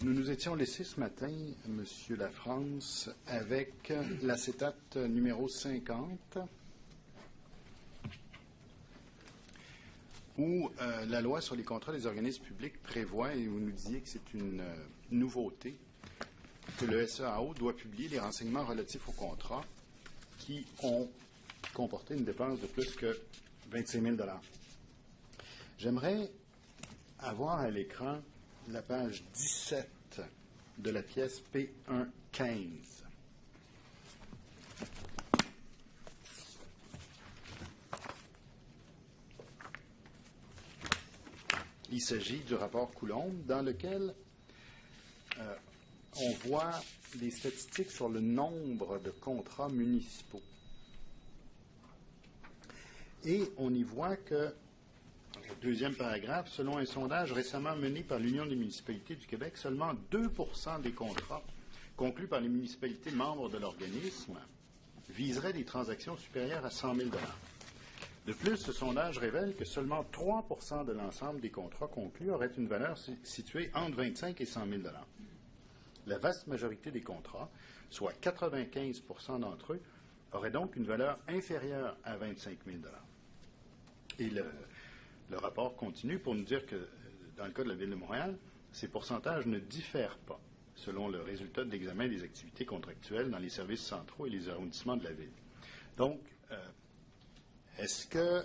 Nous nous étions laissés ce matin, Monsieur Lafrance, avec l'acétate numéro 50, où la loi sur les contrats des organismes publics prévoit, et vous nous disiez que c'est une nouveauté, que le SEAO doit publier les renseignements relatifs aux contrats qui ont comporté une dépense de plus que 25 000 $. J'aimerais avoir à l'écran la page 17 de la pièce P1-15. Il s'agit du rapport Coulombe dans lequel on voit des statistiques sur le nombre de contrats municipaux. Et on y voit que, le deuxième paragraphe, selon un sondage récemment mené par l'Union des municipalités du Québec, seulement 2 % des contrats conclus par les municipalités membres de l'organisme viseraient des transactions supérieures à 100 000 $. De plus, ce sondage révèle que seulement 3 % de l'ensemble des contrats conclus auraient une valeur située entre 25 et 100 000 $. La vaste majorité des contrats, soit 95 % d'entre eux, auraient donc une valeur inférieure à 25 000 $. Et le rapport continue pour nous dire que, dans le cas de la Ville de Montréal, ces pourcentages ne diffèrent pas selon le résultat de l'examen des activités contractuelles dans les services centraux et les arrondissements de la Ville. Donc, est-ce que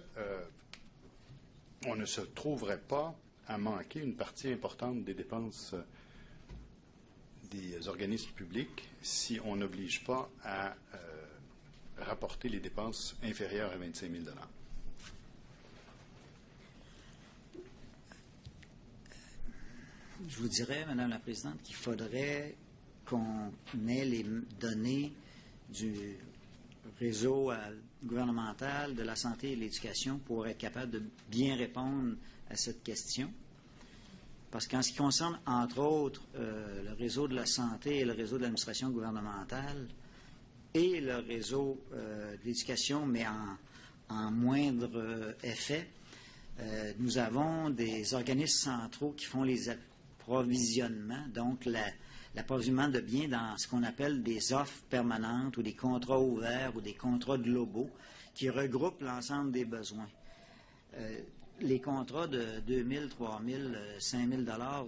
on ne se trouverait pas à manquer une partie importante des dépenses des organismes publics si on n'oblige pas à rapporter les dépenses inférieures à 25 000 $? Je vous dirais, Madame la Présidente, qu'il faudrait qu'on ait les données du réseau gouvernemental de la santé et de l'éducation pour être capable de bien répondre à cette question. Parce qu'en ce qui concerne, entre autres, le réseau de la santé et le réseau de l'administration gouvernementale et le réseau de l'éducation, mais en moindre effet, nous avons des organismes centraux qui font les approvisionnements, donc l'approvisionnement de biens dans ce qu'on appelle des offres permanentes ou des contrats ouverts ou des contrats globaux qui regroupent l'ensemble des besoins. Les contrats de 2 000, 3 000, 5 000 $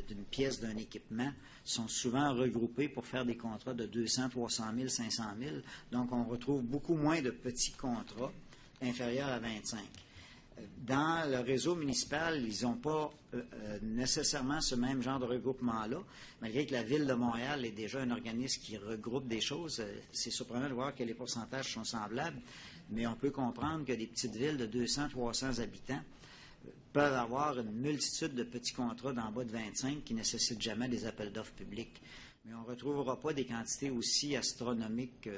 d'une pièce d'un équipement sont souvent regroupés pour faire des contrats de 200, 300 000, 500 000. Donc, on retrouve beaucoup moins de petits contrats inférieurs à 25. Dans le réseau municipal, ils n'ont pas nécessairement ce même genre de regroupement-là, malgré que la Ville de Montréal est déjà un organisme qui regroupe des choses. C'est surprenant de voir que les pourcentages sont semblables, mais on peut comprendre que des petites villes de 200, 300 habitants peuvent avoir une multitude de petits contrats d'en bas de 25 qui ne nécessitent jamais des appels d'offres publics. Mais on ne retrouvera pas des quantités aussi astronomiques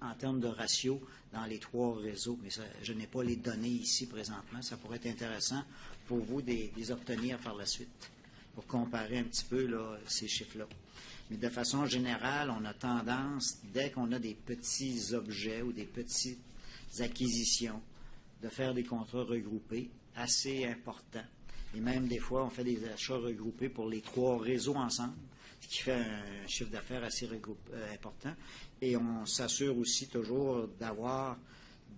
en termes de ratio dans les trois réseaux. Mais ça, je n'ai pas les données ici présentement. Ça pourrait être intéressant pour vous de les obtenir par la suite, pour comparer un petit peu là, ces chiffres-là. Mais de façon générale, on a tendance, dès qu'on a des petits objets ou des petites acquisitions, de faire des contrats regroupés assez importants. Et même des fois, on fait des achats regroupés pour les trois réseaux ensemble, ce qui fait un chiffre d'affaires assez important. Et on s'assure aussi toujours d'avoir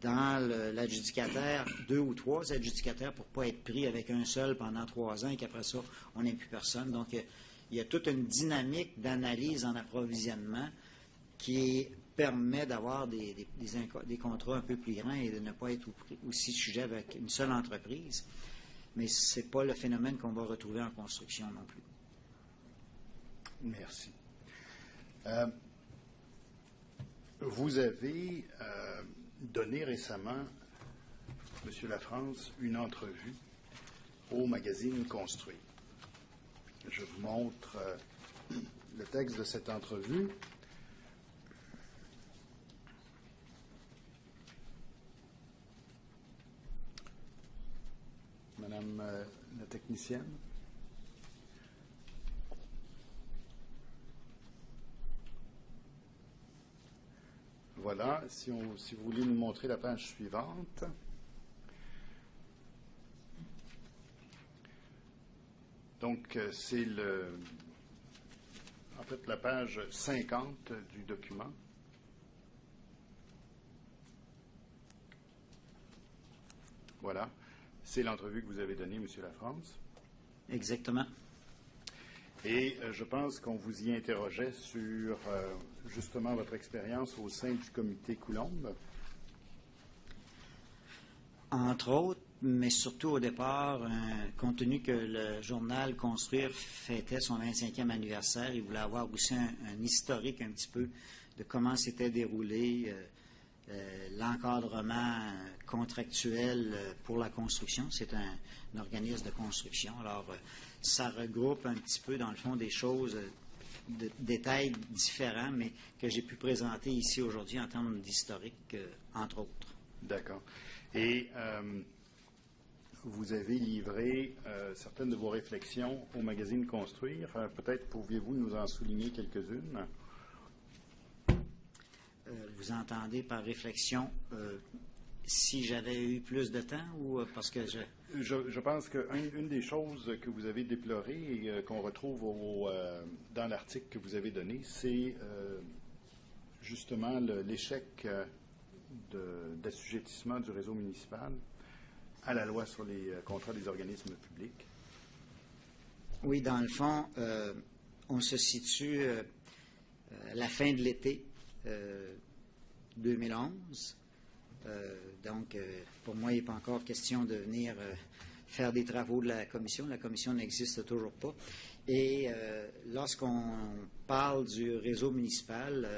dans l'adjudicataire 2 ou 3 adjudicataires pour ne pas être pris avec un seul pendant 3 ans et qu'après ça, on n'ait plus personne. Donc, il y a toute une dynamique d'analyse en approvisionnement qui permet d'avoir des contrats un peu plus grands et de ne pas être aussi sujet avec une seule entreprise. Mais ce n'est pas le phénomène qu'on va retrouver en construction non plus. Merci. Vous avez donné récemment, M. Lafrance, une entrevue au magazine Construit. Je vous montre le texte de cette entrevue. Madame la technicienne. Voilà, si vous voulez nous montrer la page suivante. Donc, c'est fait la page 50 du document. Voilà. C'est l'entrevue que vous avez donnée, M. Lafrance. Exactement. Et je pense qu'on vous y interrogeait sur justement votre expérience au sein du comité Coulombe. Entre autres, mais surtout au départ, compte tenu que le journal Construire fêtait son 25e anniversaire, il voulait avoir aussi un historique un petit peu de comment s'était déroulé l'encadrement contractuel pour la construction. C'est un organisme de construction. Alors, ça regroupe un petit peu, dans le fond, des choses, de détails différents, mais que j'ai pu présenter ici aujourd'hui en termes d'historique, entre autres. D'accord. Et vous avez livré certaines de vos réflexions au magazine Construire. Peut-être pouviez-vous nous en souligner quelques-unes? Vous entendez par réflexion si j'avais eu plus de temps ou parce que Je pense qu'une des choses que vous avez déplorées et qu'on retrouve dans l'article que vous avez donné, c'est justement l'échec d'assujettissement du réseau municipal à la loi sur les contrats des organismes publics. Oui, dans le fond, on se situe à la fin de l'été 2011. Donc, pour moi, il n'est pas encore question de venir faire des travaux de la commission. La commission n'existe toujours pas. Et lorsqu'on parle du réseau municipal,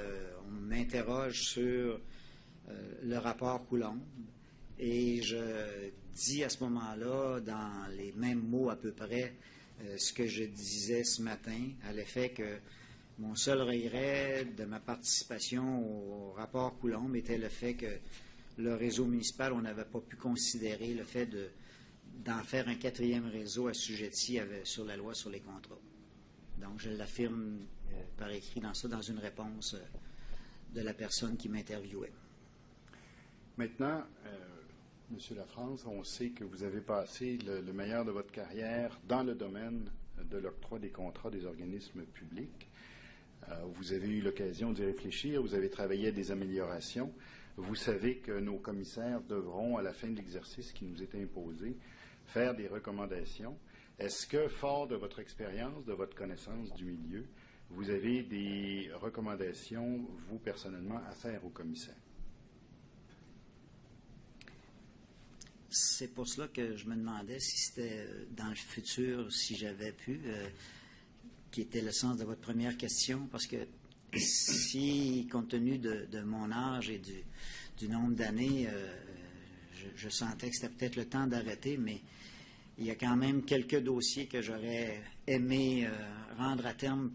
on m'interroge sur le rapport Coulombe. Et je dis à ce moment-là, dans les mêmes mots à peu près, ce que je disais ce matin, à l'effet que mon seul regret de ma participation au rapport Coulombe était le fait que le réseau municipal, on n'avait pas pu considérer le fait d'en faire un quatrième réseau assujetti sur la loi sur les contrats. Donc, je l'affirme par écrit dans une réponse de la personne qui m'interviewait. Maintenant, M. Lafrance, on sait que vous avez passé le meilleur de votre carrière dans le domaine de l'octroi des contrats des organismes publics. Vous avez eu l'occasion d'y réfléchir, vous avez travaillé à des améliorations. Vous savez que nos commissaires devront, à la fin de l'exercice qui nous est imposé, faire des recommandations. Est-ce que, fort de votre expérience, de votre connaissance du milieu, vous avez des recommandations, vous, personnellement, à faire aux commissaires? C'est pour cela que je me demandais si c'était dans le futur, si j'avais pu, qui était le sens de votre première question, parce que si, compte tenu de mon âge et du nombre d'années, je sentais que c'était peut-être le temps d'arrêter, mais il y a quand même quelques dossiers que j'aurais aimé rendre à terme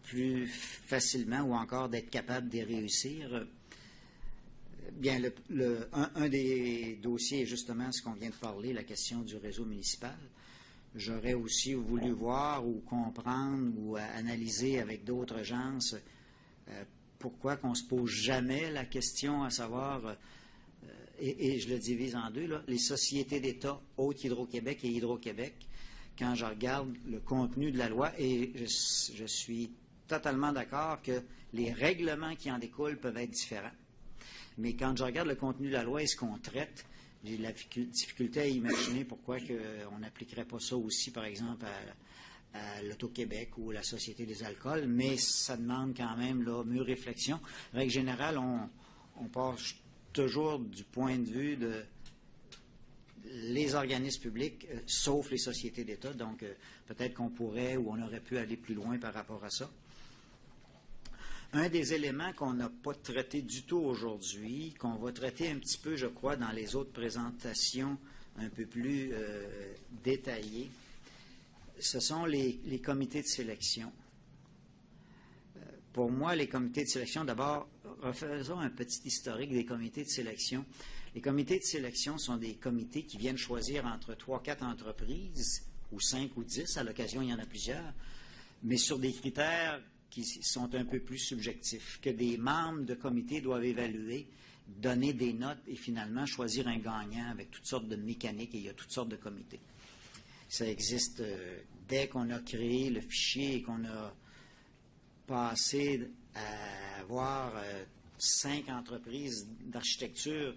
plus facilement ou encore d'être capable d'y réussir. Bien, un des dossiers est justement ce qu'on vient de parler, la question du réseau municipal. J'aurais aussi voulu voir ou comprendre ou analyser avec d'autres gens pourquoi qu'on ne se pose jamais la question à savoir, et je le divise en deux, là, les sociétés d'État, Hydro-Québec et Hydro-Québec, quand je regarde le contenu de la loi, et je suis totalement d'accord que les règlements qui en découlent peuvent être différents. Mais quand je regarde le contenu de la loi et ce qu'on traite, j'ai de la difficulté à imaginer pourquoi on n'appliquerait pas ça aussi, par exemple, à l'Auto-Québec ou à la Société des alcools, mais ça demande quand même là, mûre réflexion. En règle générale, on passe toujours du point de vue de les organismes publics, sauf les sociétés d'État. Donc, peut-être qu'on pourrait ou on aurait pu aller plus loin par rapport à ça. Un des éléments qu'on n'a pas traité du tout aujourd'hui, qu'on va traiter un petit peu, je crois, dans les autres présentations un peu plus détaillées, ce sont les comités de sélection. Pour moi, les comités de sélection, d'abord, refaisons un petit historique des comités de sélection. Les comités de sélection sont des comités qui viennent choisir entre 3-4 entreprises, ou 5 ou 10, à l'occasion, il y en a plusieurs, mais sur des critères qui sont un peu plus subjectifs, que des membres de comité doivent évaluer, donner des notes et finalement choisir un gagnant avec toutes sortes de mécaniques, et il y a toutes sortes de comités. Ça existe dès qu'on a créé le fichier et qu'on a passé à avoir 5 entreprises d'architecture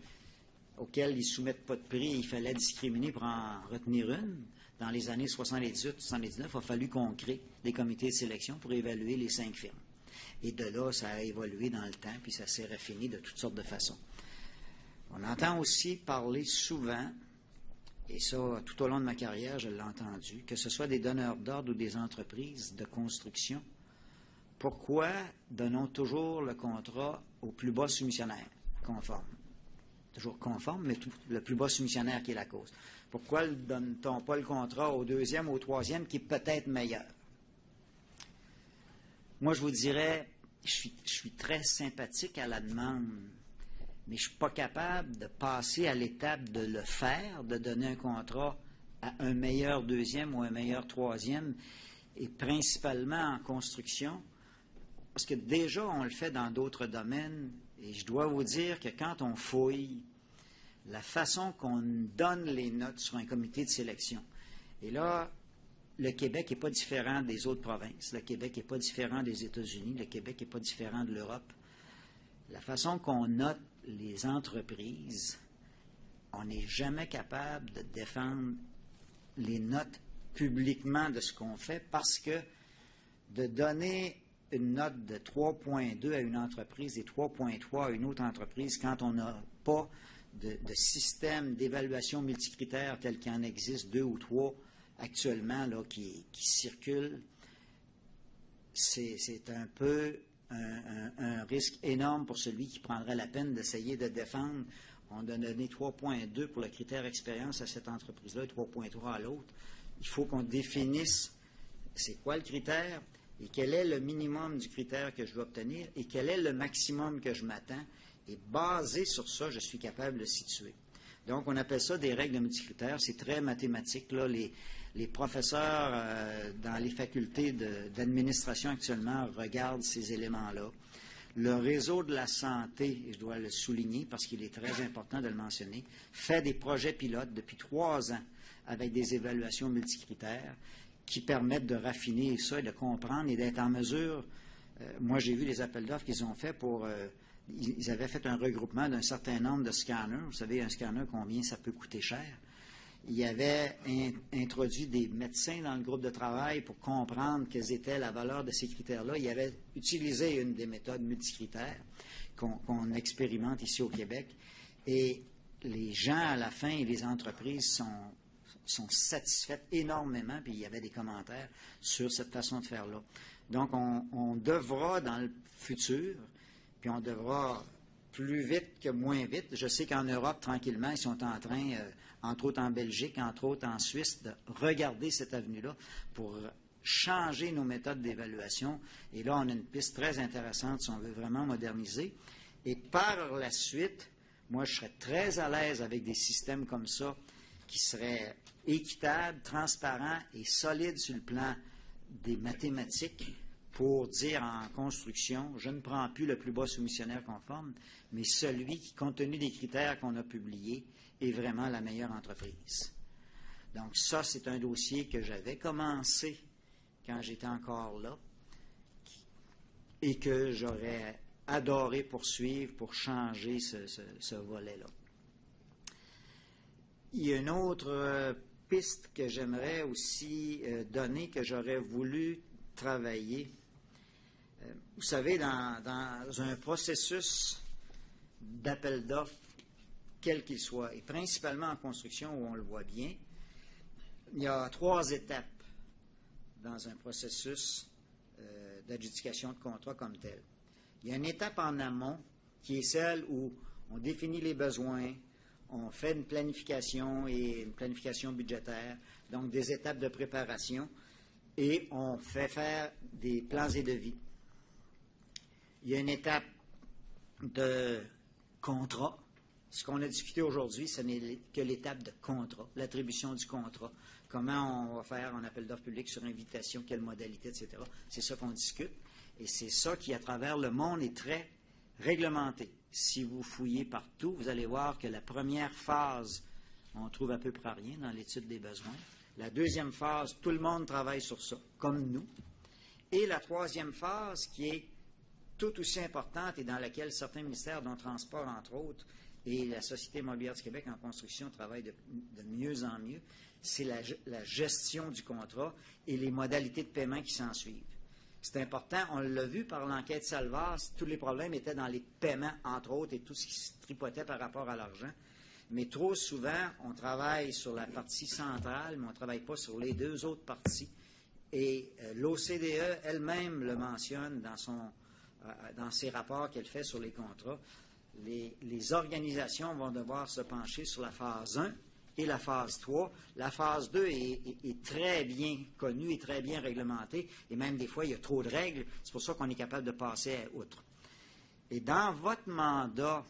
auxquelles ils ne soumettent pas de prix, il fallait discriminer pour en retenir une. Dans les années 78-79, il a fallu qu'on crée des comités de sélection pour évaluer les 5 firmes. Et de là, ça a évolué dans le temps, puis ça s'est raffiné de toutes sortes de façons. On entend aussi parler souvent, et ça, tout au long de ma carrière, je l'ai entendu, que ce soit des donneurs d'ordre ou des entreprises de construction. Pourquoi donnons toujours le contrat au plus bas soumissionnaire conforme? Toujours conforme, mais le plus bas soumissionnaire qui est la cause. Pourquoi ne donne-t-on pas le contrat au deuxième ou au troisième qui est peut-être meilleur? Moi, je vous dirais, je suis très sympathique à la demande, mais je ne suis pas capable de passer à l'étape de le faire, de donner un contrat à un meilleur deuxième ou un meilleur troisième, et principalement en construction, parce que déjà, on le fait dans d'autres domaines, et je dois vous dire que quand on fouille, la façon qu'on donne les notes sur un comité de sélection, et là, le Québec n'est pas différent des autres provinces, le Québec n'est pas différent des États-Unis, le Québec n'est pas différent de l'Europe. La façon qu'on note les entreprises, on n'est jamais capable de défendre les notes publiquement de ce qu'on fait parce que de donner une note de 3,2 à une entreprise et 3,3 à une autre entreprise quand on n'a pas de système d'évaluation multicritère tel qu'il en existe 2 ou 3 actuellement là, qui circulent, c'est un peu un risque énorme pour celui qui prendrait la peine d'essayer de défendre. On a donné 3,2 pour le critère expérience à cette entreprise-là et 3,3 à l'autre. Il faut qu'on définisse c'est quoi le critère et quel est le minimum du critère que je dois obtenir et quel est le maximum que je m'attends. Et basé sur ça, je suis capable de le situer. Donc, on appelle ça des règles de multicritères. C'est très mathématique. Là. Les professeurs dans les facultés d'administration actuellement regardent ces éléments-là. Le réseau de la santé, et je dois le souligner parce qu'il est très important de le mentionner, fait des projets pilotes depuis 3 ans avec des évaluations multicritères qui permettent de raffiner ça et de comprendre et d'être en mesure. Moi, j'ai vu les appels d'offres qu'ils ont fait pour... ils avaient fait un regroupement d'un certain nombre de scanners. Vous savez, un scanner, combien ça peut coûter cher. Ils avaient introduit des médecins dans le groupe de travail pour comprendre quelle était la valeur de ces critères-là. Ils avaient utilisé une des méthodes multicritères qu'on expérimente ici au Québec. Et les gens, à la fin, et les entreprises sont satisfaites énormément, puis il y avait des commentaires sur cette façon de faire-là. Donc, on devra, dans le futur, puis on devra plus vite que moins vite. Je sais qu'en Europe, tranquillement, ils sont en train, entre autres en Belgique, entre autres en Suisse, de regarder cette avenue-là pour changer nos méthodes d'évaluation. Et là, on a une piste très intéressante si on veut vraiment moderniser. Et par la suite, moi, je serais très à l'aise avec des systèmes comme ça qui seraient équitables, transparents et solides sur le plan des mathématiques pour dire en construction, je ne prends plus le plus bas soumissionnaire conforme, mais celui qui, compte tenu des critères qu'on a publiés, est vraiment la meilleure entreprise. Donc ça, c'est un dossier que j'avais commencé quand j'étais encore là et que j'aurais adoré poursuivre pour changer ce volet-là. Il y a une autre piste que j'aimerais aussi donner, que j'aurais voulu travailler. Vous savez, dans un processus d'appel d'offres, quel qu'il soit, et principalement en construction où on le voit bien, il y a 3 étapes dans un processus d'adjudication de contrat comme tel. Il y a une étape en amont qui est celle où on définit les besoins, on fait une planification et une planification budgétaire, donc des étapes de préparation, et on fait faire des plans et devis. Il y a une étape de contrat. Ce qu'on a discuté aujourd'hui, ce n'est que l'étape de contrat, l'attribution du contrat. Comment on va faire un appel d'offres public sur invitation, quelle modalité, etc. C'est ça qu'on discute. Et c'est ça qui, à travers le monde, est très réglementé. Si vous fouillez partout, vous allez voir que la première phase, on trouve à peu près rien dans l'étude des besoins. La deuxième phase, tout le monde travaille sur ça, comme nous. Et la troisième phase, qui est tout aussi importante et dans laquelle certains ministères, dont Transport, entre autres, et la Société immobilière du Québec en construction travaillent de mieux en mieux, c'est la gestion du contrat et les modalités de paiement qui s'en suivent. C'est important, on l'a vu par l'enquête Salvas, tous les problèmes étaient dans les paiements, entre autres, et tout ce qui se tripotait par rapport à l'argent. Mais trop souvent, on travaille sur la partie centrale, mais on ne travaille pas sur les deux autres parties. Et l'OCDE elle-même le mentionne dans ses rapports qu'elle fait sur les contrats. Les organisations vont devoir se pencher sur la phase 1 et la phase 3. La phase 2 est très bien connue et très bien réglementée, et même des fois, il y a trop de règles. C'est pour ça qu'on est capable de passer outre. Et dans votre mandat,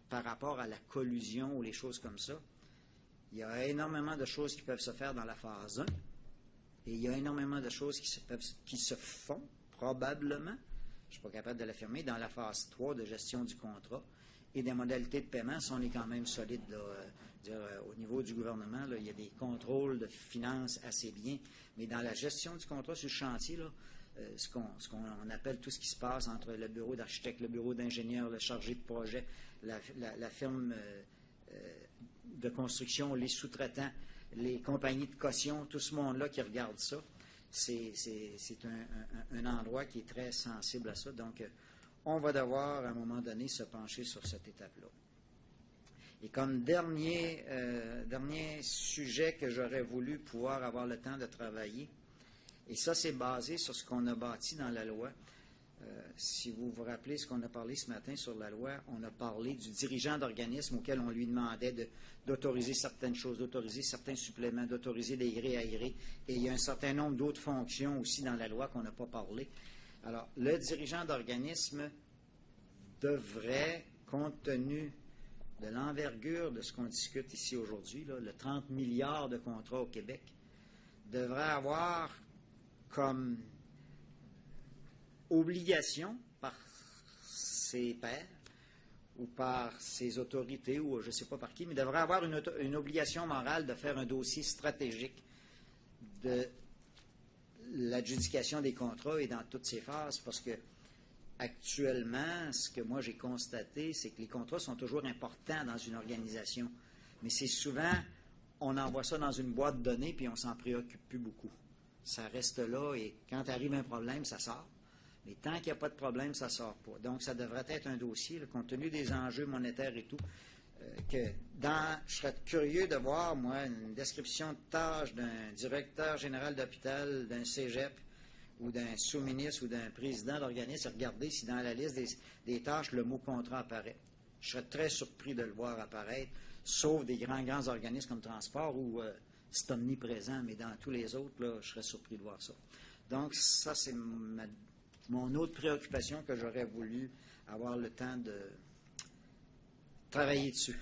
par rapport à la collusion ou les choses comme ça, il y a énormément de choses qui peuvent se faire dans la phase 1, et il y a énormément de choses qui se font, probablement, je ne suis pas capable de l'affirmer, dans la phase 3 de gestion du contrat. Et des modalités de paiement, si on est quand même solide au niveau du gouvernement, là, il y a des contrôles de finances assez bien, mais dans la gestion du contrat sur le chantier, là, ce qu'on appelle tout ce qui se passe entre le bureau d'architecte, le bureau d'ingénieur, le chargé de projet, la firme de construction, les sous-traitants, les compagnies de caution, tout ce monde-là qui regarde ça, c'est un endroit qui est très sensible à ça. Donc, on va devoir, à un moment donné, se pencher sur cette étape-là. Et comme dernier sujet que j'aurais voulu pouvoir avoir le temps de travailler, et ça, c'est basé sur ce qu'on a bâti dans la loi. Si vous vous rappelez ce qu'on a parlé ce matin sur la loi, on a parlé du dirigeant d'organisme auquel on lui demandait d'autoriser certaines choses, d'autoriser certains suppléments, d'autoriser des grés à grés. Et il y a un certain nombre d'autres fonctions aussi dans la loi qu'on n'a pas parlé. Alors, le dirigeant d'organisme devrait, compte tenu de l'envergure de ce qu'on discute ici aujourd'hui, le 30 milliards de contrats au Québec, devrait avoir comme obligation par ses pairs ou par ses autorités ou je ne sais pas par qui, mais devrait avoir une obligation morale de faire un dossier stratégique de l'adjudication des contrats et dans toutes ses phases, parce que actuellement, ce que moi j'ai constaté, c'est que les contrats sont toujours importants dans une organisation, mais c'est souvent, on envoie ça dans une boîte de données puis on s'en préoccupe plus beaucoup. Ça reste là et quand arrive un problème, ça sort. Mais tant qu'il n'y a pas de problème, ça ne sort pas. Donc, ça devrait être un dossier, là, compte tenu des enjeux monétaires et tout, je serais curieux de voir, moi, une description de tâche d'un directeur général d'hôpital, d'un cégep, ou d'un sous-ministre ou d'un président d'organisme, et regarder si dans la liste des tâches, le mot contrat apparaît. Je serais très surpris de le voir apparaître, sauf des grands organismes comme Transport, où c'est omniprésent, mais dans tous les autres, là, je serais surpris de voir ça. Donc, ça, c'est mon autre préoccupation que j'aurais voulu avoir le temps de travailler dessus.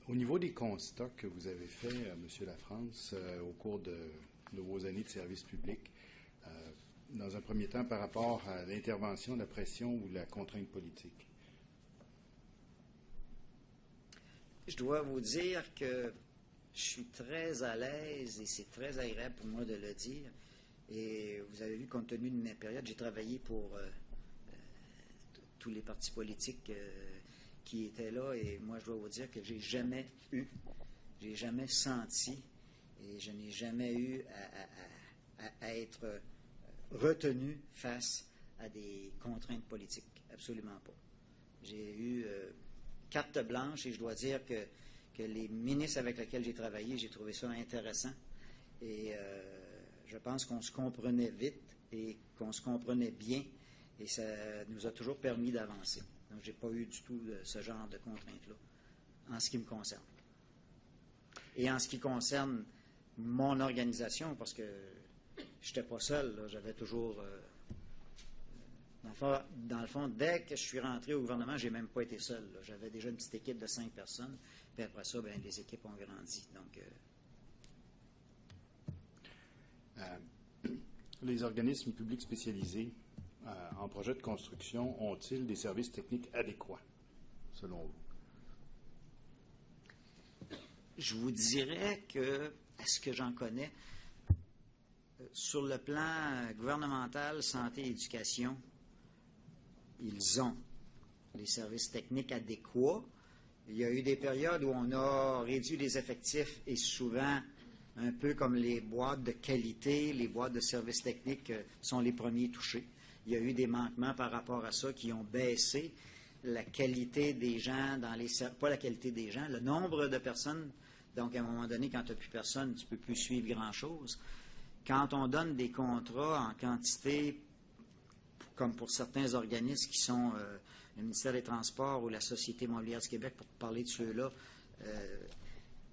Au niveau des constats que vous avez faits, M. Lafrance, au cours de vos années de service public, dans un premier temps par rapport à l'intervention, la pression ou la contrainte politique? Je dois vous dire que je suis très à l'aise et c'est très agréable pour moi de le dire. Et vous avez vu, compte tenu de ma période, j'ai travaillé pour tous les partis politiques qui étaient là, et moi je dois vous dire que j'ai jamais senti, et je n'ai jamais eu à être retenu face à des contraintes politiques. Absolument pas. J'ai eu carte blanche, et je dois dire que les ministres avec lesquels j'ai travaillé, j'ai trouvé ça intéressant. Et je pense qu'on se comprenait vite et qu'on se comprenait bien, et ça nous a toujours permis d'avancer. Donc, je n'ai pas eu du tout ce genre de contraintes-là, en ce qui me concerne. Et en ce qui concerne mon organisation, parce que je n'étais pas seul, là, j'avais toujours... dans le fond, dès que je suis rentré au gouvernement, je n'ai même pas été seul. Là. J'avais déjà une petite équipe de 5 personnes, puis après ça, bien, les équipes ont grandi. Donc... les organismes publics spécialisés en projet de construction ont-ils des services techniques adéquats, selon vous? Je vous dirais que à ce que j'en connais, sur le plan gouvernemental, santé et éducation, ils ont les services techniques adéquats. Il y a eu des périodes où on a réduit les effectifs et souvent, un peu comme les boîtes de qualité, les boîtes de services techniques sont les premiers touchés. Il y a eu des manquements par rapport à ça qui ont baissé la qualité des gens, pas la qualité des gens, le nombre de personnes. Donc, à un moment donné, quand tu n'as plus personne, tu ne peux plus suivre grand-chose. Quand on donne des contrats en quantité, comme pour certains organismes qui sont le ministère des Transports ou la Société immobilière du Québec, pour parler de ceux-là,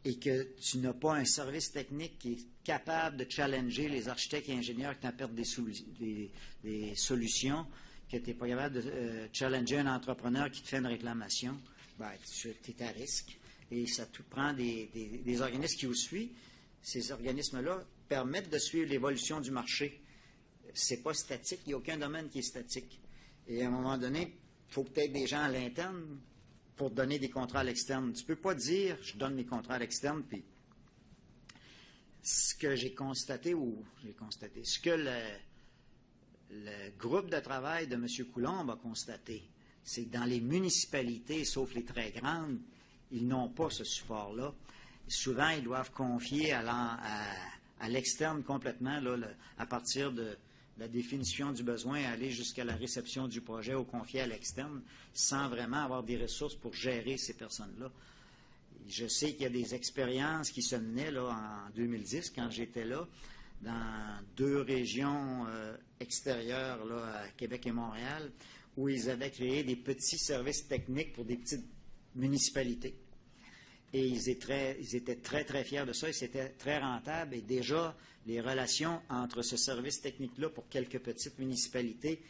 et que tu n'as pas un service technique qui est capable de challenger les architectes et ingénieurs qui t'apportent des solutions, que tu n'es pas capable de challenger un entrepreneur qui te fait une réclamation, ben, tu es à risque. Et ça te prend des organismes qui vous suivent. Ces organismes-là permettent de suivre l'évolution du marché. C'est pas statique, il n'y a aucun domaine qui est statique. Et à un moment donné, il faut peut-être des gens à l'interne pour donner des contrats à l'externe. Tu ne peux pas dire, je donne mes contrats à l'externe, puis ce que j'ai constaté, ce que le groupe de travail de M. Coulombe a constaté, c'est que dans les municipalités, sauf les très grandes, ils n'ont pas ce support-là. Souvent, ils doivent confier à l'externe complètement, là, à partir de la définition du besoin, aller jusqu'à la réception du projet ou confier à l'externe, sans vraiment avoir des ressources pour gérer ces personnes-là. Je sais qu'il y a des expériences qui se menaient là, en 2010, quand j'étais là, dans 2 régions extérieures, là, à Québec et Montréal, où ils avaient créé des petits services techniques pour des petites municipalités. Et ils étaient très, très fiers de ça, et c'était très rentable. Et déjà, les relations entre ce service technique-là pour quelques petites municipalités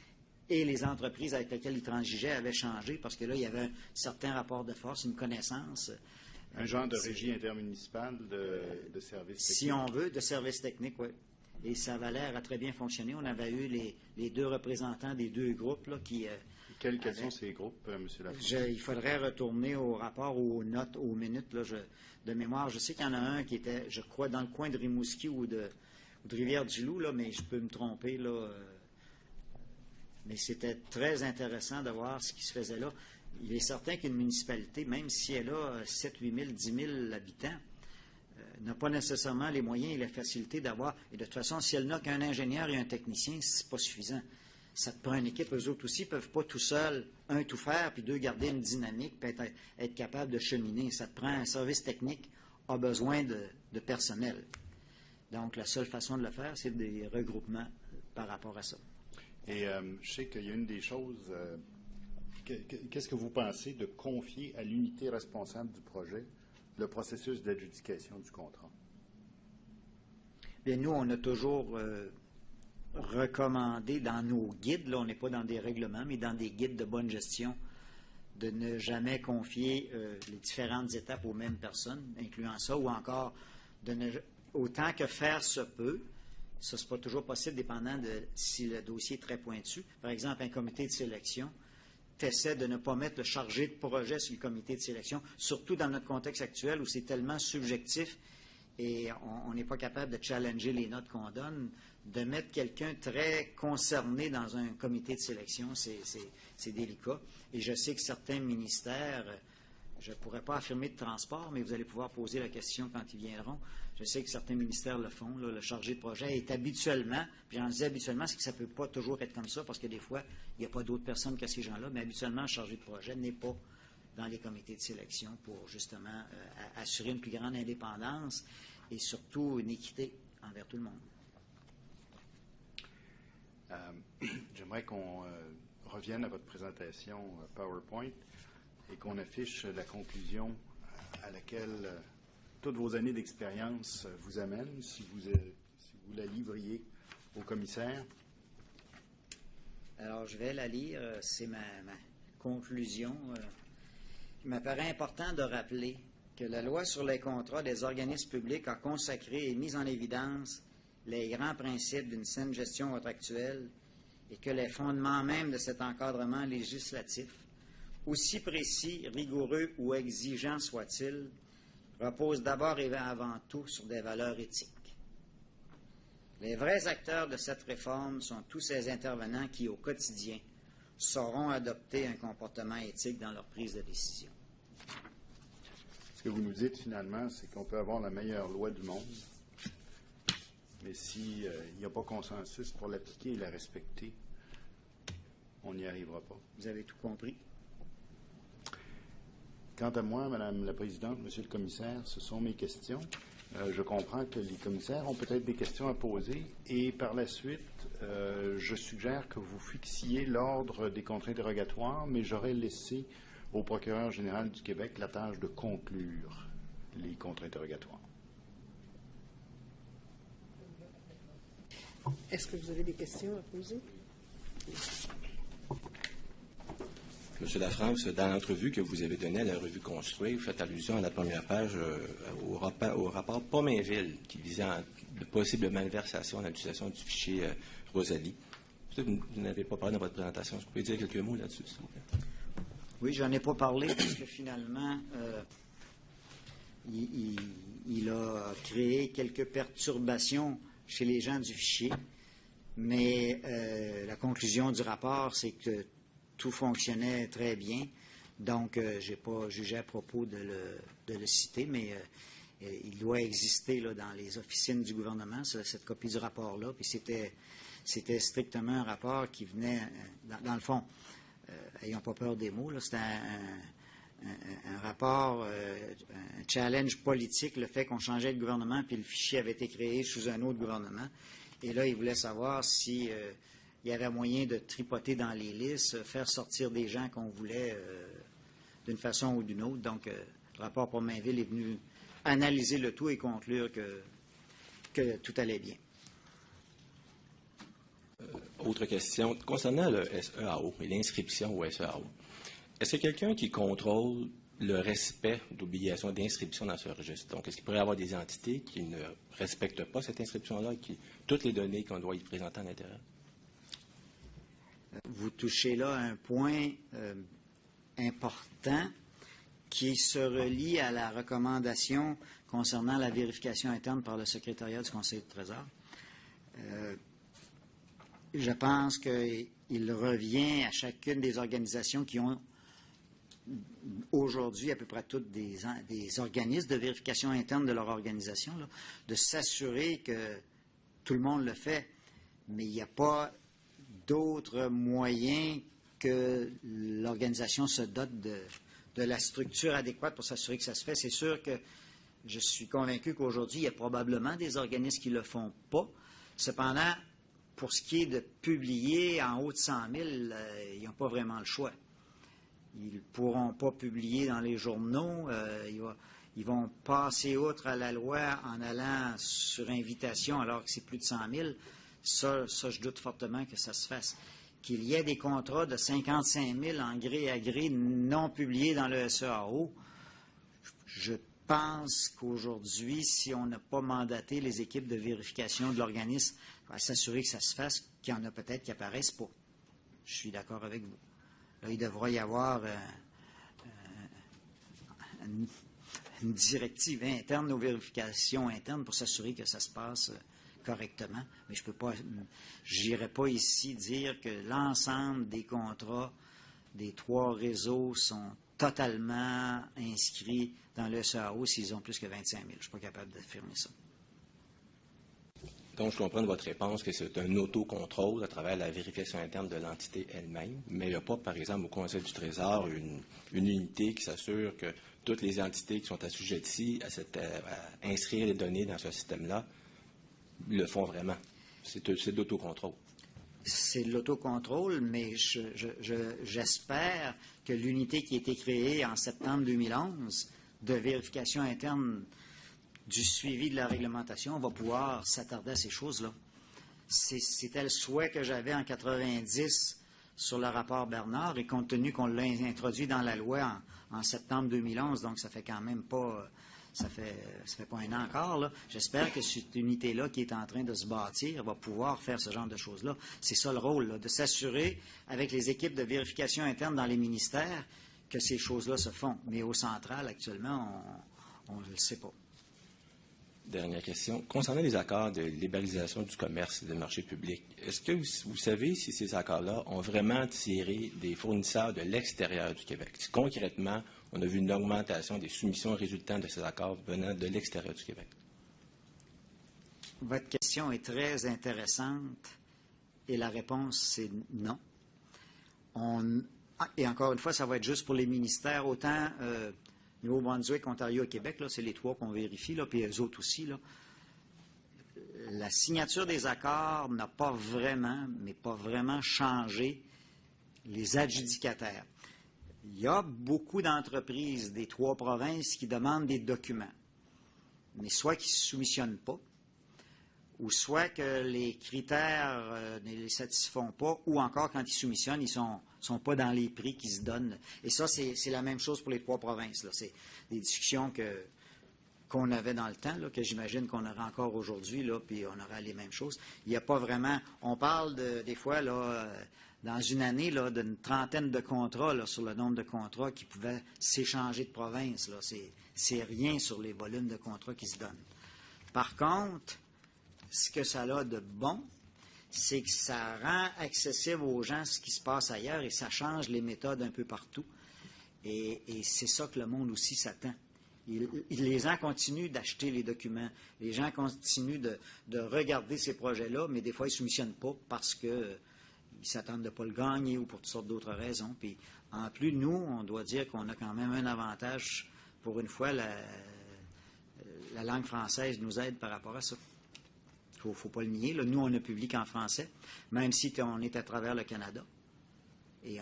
et les entreprises avec lesquelles ils transigeaient avaient changé, parce que là, il y avait un certain rapport de force, une connaissance. Un genre de régie intermunicipale de services techniques. Si on veut, de services techniques, oui. Et ça avait l'air à très bien fonctionner. On avait eu les 2 représentants des 2 groupes là, qui... Quels sont ces groupes, M. Lafont? Il faudrait retourner au rapport, aux notes, aux minutes là, de mémoire. Je sais qu'il y en a un qui était, je crois, dans le coin de Rimouski ou de Rivière-du-Loup, là, mais je peux me tromper. Là, mais c'était très intéressant de voir ce qui se faisait là. Il est certain qu'une municipalité, même si elle a 7, 8 000, 10 000 habitants, n'a pas nécessairement les moyens et la facilité d'avoir. Et de toute façon, si elle n'a qu'un ingénieur et un technicien, c'est pas suffisant. Ça te prend une équipe. Eux autres aussi ne peuvent pas tout seuls, un, tout faire, puis 2, garder une dynamique, puis être capable de cheminer. Ça te prend un service technique, a besoin de personnel. Donc, la seule façon de le faire, c'est des regroupements par rapport à ça. Et je sais qu'il y a une des choses... Qu'est-ce que vous pensez de confier à l'unité responsable du projet le processus d'adjudication du contrat? Bien, nous, on a toujours recommandé dans nos guides, là, on n'est pas dans des règlements, mais dans des guides de bonne gestion, de ne jamais confier les différentes étapes aux mêmes personnes, incluant ça, ou encore, autant que faire se peut. Ça, c'est pas toujours possible, dépendant de si le dossier est très pointu. Par exemple, un comité de sélection, tu essaies de ne pas mettre le chargé de projet sur le comité de sélection, surtout dans notre contexte actuel où c'est tellement subjectif et on n'est pas capable de challenger les notes qu'on donne. De mettre quelqu'un très concerné dans un comité de sélection, c'est délicat. Et je sais que certains ministères, je ne pourrais pas affirmer de transport, mais vous allez pouvoir poser la question quand ils viendront. Je sais que certains ministères le font. Là, le chargé de projet est habituellement, puis j'en dis habituellement, c'est que ça ne peut pas toujours être comme ça, parce que des fois, il n'y a pas d'autres personnes que ces gens-là, mais habituellement, le chargé de projet n'est pas dans les comités de sélection pour justement assurer une plus grande indépendance et surtout une équité envers tout le monde. J'aimerais qu'on revienne à votre présentation PowerPoint et qu'on affiche la conclusion à laquelle toutes vos années d'expérience vous amènent, si vous la livriez au commissaire. Alors, je vais la lire. C'est ma conclusion. Il m'apparaît important de rappeler que la loi sur les contrats des organismes publics a consacré et mis en évidence les grands principes d'une saine gestion contractuelle et que les fondements même de cet encadrement législatif, aussi précis, rigoureux ou exigeants soient-ils, repose d'abord et avant tout sur des valeurs éthiques. Les vrais acteurs de cette réforme sont tous ces intervenants qui, au quotidien, sauront adopter un comportement éthique dans leur prise de décision. Ce que vous nous dites finalement, c'est qu'on peut avoir la meilleure loi du monde, mais s'il n'y a pas consensus pour l'appliquer et la respecter, on n'y arrivera pas. Vous avez tout compris. Quant à moi, Madame la Présidente, Monsieur le Commissaire, ce sont mes questions. Je comprends que les commissaires ont peut-être des questions à poser et par la suite, je suggère que vous fixiez l'ordre des contre-interrogatoires, mais j'aurais laissé au procureur général du Québec la tâche de conclure les contre-interrogatoires. Est-ce que vous avez des questions à poser? Monsieur Lafrance, dans l'entrevue que vous avez donnée à la revue Construit, vous faites allusion à la première page au rapport Pominville qui visait de possibles malversations dans l'utilisation du fichier Rosalie. Peut-être que vous n'avez pas parlé dans votre présentation. Vous pouvez dire quelques mots là-dessus, s'il vous plaît? Oui, j'en ai pas parlé parce que finalement, il a créé quelques perturbations chez les gens du fichier, mais la conclusion du rapport, c'est que tout fonctionnait très bien. Donc, je n'ai pas jugé à propos de le citer, mais il doit exister là, dans les officines du gouvernement, cette copie du rapport-là. Puis c'était strictement un rapport qui venait, dans le fond, ayons pas peur des mots, c'était un rapport, un challenge politique, le fait qu'on changeait de gouvernement, puis le fichier avait été créé sous un autre gouvernement. Et là, il voulait savoir si il y avait moyen de tripoter dans les listes, faire sortir des gens qu'on voulait d'une façon ou d'une autre. Donc, le rapport Pominville est venu analyser le tout et conclure que tout allait bien. Autre question. Concernant le SEAO et l'inscription au SEAO, est-ce qu'il y a quelqu'un qui contrôle le respect d'obligations d'inscription dans ce registre? Donc, est-ce qu'il pourrait y avoir des entités qui ne respectent pas cette inscription-là, toutes les données qu'on doit y présenter à l'intérieur? Vous touchez là un point important qui se relie à la recommandation concernant la vérification interne par le secrétariat du Conseil du Trésor. Je pense qu'il revient à chacune des organisations qui ont aujourd'hui à peu près toutes des organismes de vérification interne de leur organisation, là, de s'assurer que tout le monde le fait, mais il n'y a pas d'autres moyens que l'organisation se dote de la structure adéquate pour s'assurer que ça se fait. C'est sûr que je suis convaincu qu'aujourd'hui, il y a probablement des organismes qui ne le font pas. Cependant, pour ce qui est de publier en haut de 100 000, ils n'ont pas vraiment le choix. Ils ne pourront pas publier dans les journaux. Ils vont passer outre à la loi en allant sur invitation alors que c'est plus de 100 000. Ça, je doute fortement que ça se fasse. Qu'il y ait des contrats de 55 000 en gré à gré non publiés dans le SEAO, je pense qu'aujourd'hui, si on n'a pas mandaté les équipes de vérification de l'organisme à s'assurer que ça se fasse, qu'il y en a peut-être qui n'apparaissent pas. Je suis d'accord avec vous. Là, il devrait y avoir une directive interne, nos vérifications internes pour s'assurer que ça se passe correctement, mais je peux pas, j'irai pas ici dire que l'ensemble des contrats des 3 réseaux sont totalement inscrits dans le SEAO s'ils ont plus que 25 000. Je ne suis pas capable d'affirmer ça. Donc, je comprends de votre réponse que c'est un autocontrôle à travers la vérification interne de l'entité elle-même, mais il n'y a pas, par exemple, au Conseil du Trésor, une unité qui s'assure que toutes les entités qui sont assujetties à inscrire les données dans ce système-là le font vraiment. C'est de l'autocontrôle. C'est de l'autocontrôle, mais j'espère que l'unité qui a été créée en septembre 2011 de vérification interne du suivi de la réglementation va pouvoir s'attarder à ces choses-là. C'était le souhait que j'avais en 90 sur le rapport Bernard, et compte tenu qu'on l'a introduit dans la loi en septembre 2011, donc ça fait quand même pas... Ça fait pas un an encore, là. J'espère que cette unité-là qui est en train de se bâtir va pouvoir faire ce genre de choses-là. C'est ça le rôle, là, de s'assurer avec les équipes de vérification interne dans les ministères que ces choses-là se font. Mais au central, actuellement, On ne le sait pas. Dernière question. Concernant les accords de libéralisation du commerce et des marchés publics, est-ce que vous savez si ces accords-là ont vraiment tiré des fournisseurs de l'extérieur du Québec? Si concrètement, on a vu une augmentation des soumissions résultant de ces accords venant de l'extérieur du Québec? Votre question est très intéressante et la réponse, c'est non. Et encore une fois, ça va être juste pour les ministères, autant Nouveau-Brunswick, Ontario et Québec, là, c'est les trois qu'on vérifie, là, puis eux autres aussi. Là. La signature des accords n'a pas vraiment changé les adjudicataires. Il y a beaucoup d'entreprises des trois provinces qui demandent des documents, mais soit qui ne se soumissionnent pas, ou soit que les critères ne les satisfont pas, ou encore quand ils soumissionnent, ils ne sont pas dans les prix qui se donnent. Et ça, c'est la même chose pour les trois provinces. Là. C'est des discussions qu'on avait dans le temps, là, que j'imagine qu'on aura encore aujourd'hui, là, puis on aura les mêmes choses. Il n'y a pas vraiment... On parle des fois, là, dans une année, là, d'une trentaine de contrats, là, sur le nombre de contrats qui pouvaient s'échanger de province. Là. C'est rien sur les volumes de contrats qui se donnent. Par contre, ce que ça a de bon, c'est que ça rend accessible aux gens ce qui se passe ailleurs et ça change les méthodes un peu partout. Et c'est ça que le monde aussi s'attend. Les gens continuent d'acheter les documents. Les gens continuent de regarder ces projets-là, mais des fois, ils ne soumissionnent pas parce qu'ils s'attendent de ne pas le gagner ou pour toutes sortes d'autres raisons. Puis, en plus, nous, on doit dire qu'on a quand même un avantage. Pour une fois, la langue française nous aide par rapport à ça. Il ne faut pas le nier. Là, nous, on ne publie qu'en français, même si on est à travers le Canada. Et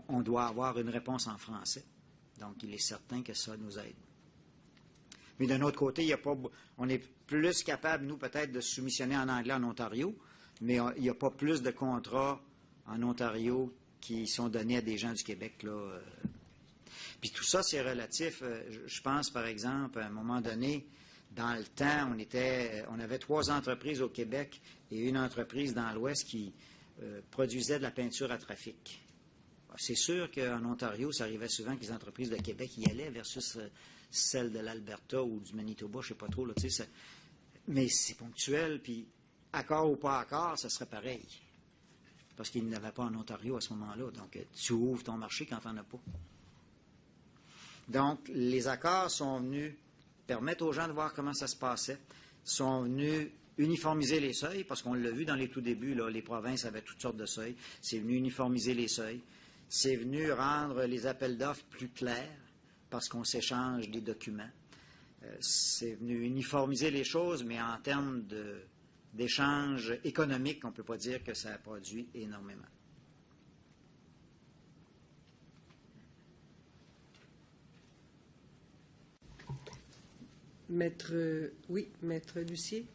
on doit avoir une réponse en français. Donc, il est certain que ça nous aide. Mais d'un autre côté, on est plus capable, nous, peut-être, de se soumissionner en anglais en Ontario, mais il n'y a pas plus de contrats en Ontario qui sont donnés à des gens du Québec. Là. Puis tout ça, c'est relatif. Je pense, par exemple, à un moment donné, dans le temps, on avait 3 entreprises au Québec et une entreprise dans l'Ouest qui produisait de la peinture à trafic. C'est sûr qu'en Ontario, ça arrivait souvent que les entreprises de Québec y allaient versus celles de l'Alberta ou du Manitoba, je ne sais pas trop. Là, mais c'est ponctuel, puis accord ou pas accord, ça serait pareil. Parce qu'ils n'avaient pas en Ontario à ce moment-là. Donc, tu ouvres ton marché quand tu n'en as pas. Donc, les accords sont venus permettre aux gens de voir comment ça se passait, sont venus uniformiser les seuils, parce qu'on l'a vu dans les tout débuts, là, les provinces avaient toutes sortes de seuils. C'est venu uniformiser les seuils. C'est venu rendre les appels d'offres plus clairs, parce qu'on s'échange des documents. C'est venu uniformiser les choses, mais en termes d'échanges économiques, on ne peut pas dire que ça a produit énormément. Maître Lucier.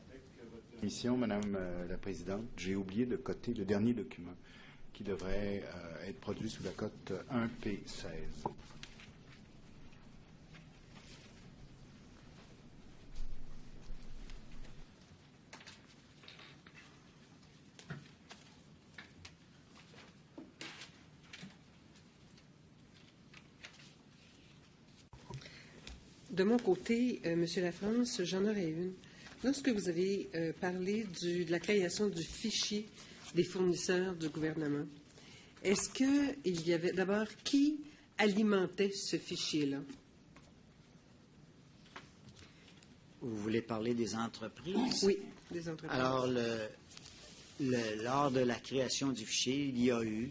Avec votre permission, Madame la Présidente, j'ai oublié de coter le dernier document qui devrait être produit sous la cote 1P16. De mon côté, M. Lafrance, j'en aurais une. Lorsque vous avez parlé de la création du fichier des fournisseurs du gouvernement, est-ce qu'il y avait d'abord qui alimentait ce fichier-là? Vous voulez parler des entreprises? Oui, des entreprises. Alors, lors de la création du fichier, il y a eu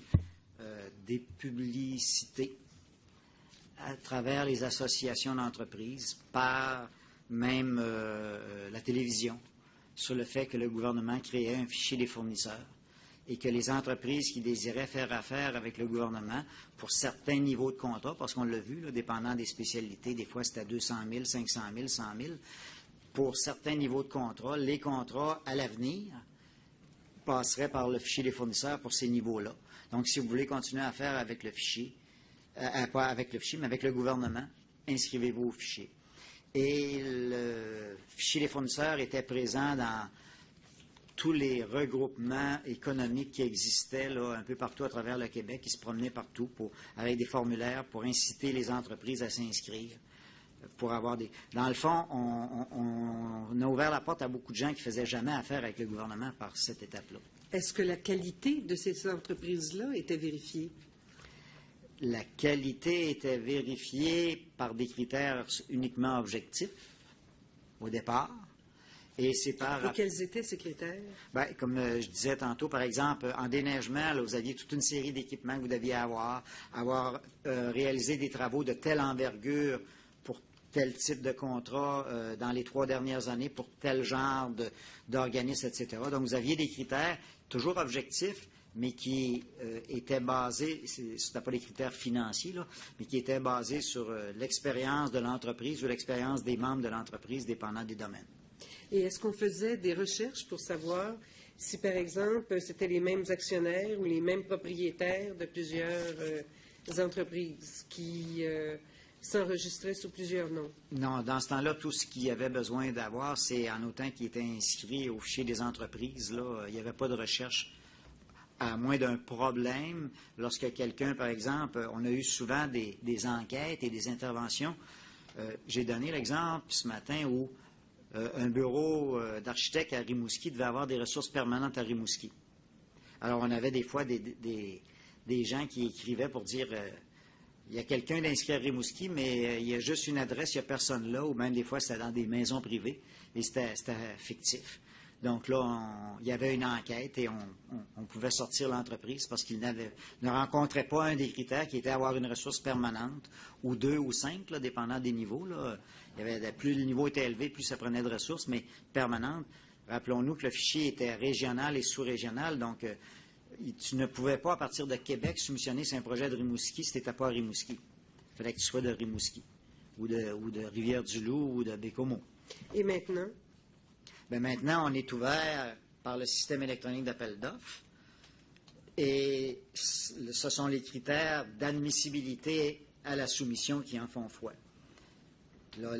des publicités à travers les associations d'entreprises, par même la télévision, sur le fait que le gouvernement créait un fichier des fournisseurs et que les entreprises qui désiraient faire affaire avec le gouvernement pour certains niveaux de contrat, parce qu'on l'a vu, là, dépendant des spécialités, des fois c'était 200 000, 500 000, 100 000, pour certains niveaux de contrat, les contrats à l'avenir passeraient par le fichier des fournisseurs pour ces niveaux-là. Donc, si vous voulez continuer à faire avec le fichier, pas avec le fichier, mais avec le gouvernement, inscrivez-vous au fichier. Et le fichier des fournisseurs était présent dans tous les regroupements économiques qui existaient là, un peu partout à travers le Québec, qui se promenaient partout avec des formulaires pour inciter les entreprises à s'inscrire. Pour avoir des... Dans le fond, on a ouvert la porte à beaucoup de gens qui ne faisaient jamais affaire avec le gouvernement par cette étape-là. Est-ce que la qualité de ces entreprises-là était vérifiée? La qualité était vérifiée par des critères uniquement objectifs au départ. Et c'est par... Et quels étaient ces critères? Bien, comme je disais tantôt, par exemple, en déneigement, là, vous aviez toute une série d'équipements que vous deviez avoir réalisé des travaux de telle envergure pour tel type de contrat dans les 3 dernières années, pour tel genre d'organisme, etc. Donc, vous aviez des critères toujours objectifs, mais qui étaient basés, ce n'était pas des critères financiers, là, mais qui étaient basés sur l'expérience de l'entreprise ou l'expérience des membres de l'entreprise, dépendant des domaines. Et est-ce qu'on faisait des recherches pour savoir si, par exemple, c'était les mêmes actionnaires ou les mêmes propriétaires de plusieurs entreprises qui s'enregistraient sous plusieurs noms? Non, dans ce temps-là, tout ce qu'il y avait besoin d'avoir, c'est en autant qu'il était inscrit au fichier des entreprises, là, il n'y avait pas de recherche, à moins d'un problème. Lorsque quelqu'un, par exemple, on a eu souvent des enquêtes et des interventions. J'ai donné l'exemple ce matin où un bureau d'architecte à Rimouski devait avoir des ressources permanentes à Rimouski. Alors, on avait des fois des gens qui écrivaient pour dire il y a quelqu'un d'inscrit à Rimouski, mais il y a juste une adresse, il n'y a personne là, ou même des fois, c'était dans des maisons privées, et c'était fictif. Donc là, il y avait une enquête et on pouvait sortir l'entreprise parce qu'il ne rencontrait pas un des critères qui était avoir une ressource permanente, ou 2 ou 5, là, dépendant des niveaux. Là. Plus le niveau était élevé, plus ça prenait de ressources, mais permanente. Rappelons-nous que le fichier était régional et sous-régional, donc tu ne pouvais pas, à partir de Québec, soumissionner sur un projet de Rimouski si tu n'étais pas à Rimouski. Il fallait que tu sois de Rimouski, ou de Rivière-du-Loup, ou de Bécomo. Et maintenant? Bien, maintenant, on est ouvert par le système électronique d'appel d'offres et ce sont les critères d'admissibilité à la soumission qui en font foi. Là,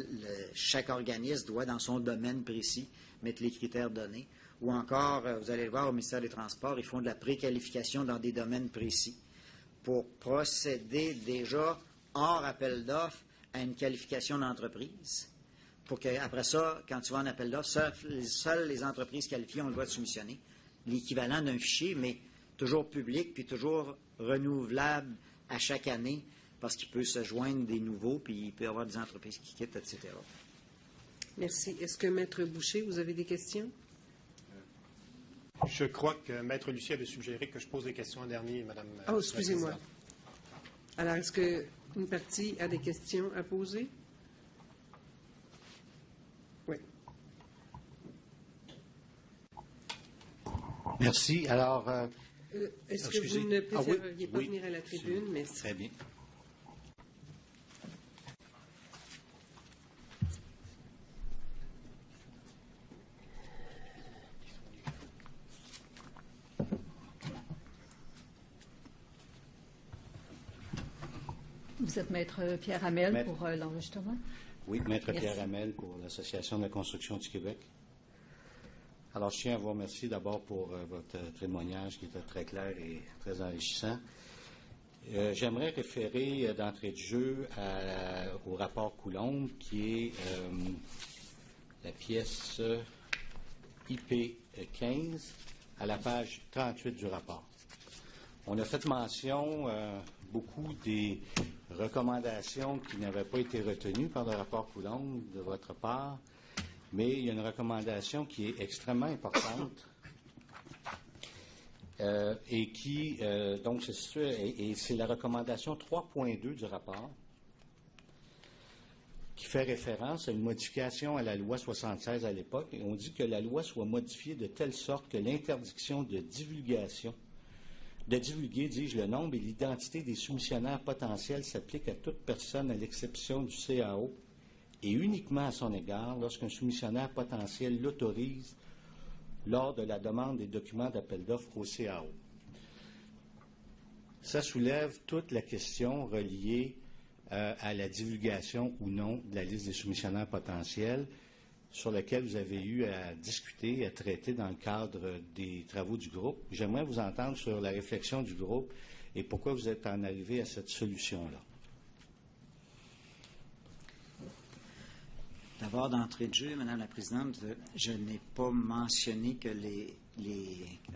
chaque organisme doit, dans son domaine précis, mettre les critères donnés. Ou encore, vous allez le voir au ministère des Transports, ils font de la préqualification dans des domaines précis pour procéder déjà hors appel d'offres à une qualification d'entreprise. Pour qu'après ça, quand tu vas en appel d'offres, seules les entreprises qualifiées ont le droit de soumissionner. L'équivalent d'un fichier, mais toujours public, puis toujours renouvelable à chaque année, parce qu'il peut se joindre des nouveaux, puis il peut y avoir des entreprises qui quittent, etc. Merci. Est-ce que Maître Boucher, vous avez des questions? Je crois que Maître Lucie avait suggéré que je pose des questions en dernier, Madame. Oh, excusez-moi. Alors, est-ce qu'une partie a des questions à poser? Oui. Merci. Alors, est-ce que vous ne préféreriez pas venir à la tribune? Merci. Très bien. Vous êtes Maître Pierre Hamel pour l'enregistrement? Oui, Maître Merci. Pierre Hamel pour l'Association de la construction du Québec. Alors, je tiens à vous remercier d'abord pour votre témoignage qui était très clair et très enrichissant. J'aimerais référer d'entrée de jeu au rapport Coulombe, qui est la pièce IP 15 à la page 38 du rapport. On a fait mention beaucoup des recommandations qui n'avaient pas été retenues par le rapport Coulombe de votre part, mais il y a une recommandation qui est extrêmement importante et qui donc se situe, et c'est la recommandation 3.2 du rapport qui fait référence à une modification à la loi 76 à l'époque, et on dit que la loi soit modifiée de telle sorte que l'interdiction de divulguer, dis-je, le nombre et l'identité des soumissionnaires potentiels s'applique à toute personne à l'exception du CAO et uniquement à son égard lorsqu'un soumissionnaire potentiel l'autorise lors de la demande des documents d'appel d'offres au CAO. Ça soulève toute la question reliée à la divulgation ou non de la liste des soumissionnaires potentiels sur lesquels vous avez eu à discuter, à traiter dans le cadre des travaux du groupe. J'aimerais vous entendre sur la réflexion du groupe et pourquoi vous êtes en arrivé à cette solution-là. D'abord, d'entrée de jeu, Madame la Présidente, je n'ai pas mentionné que les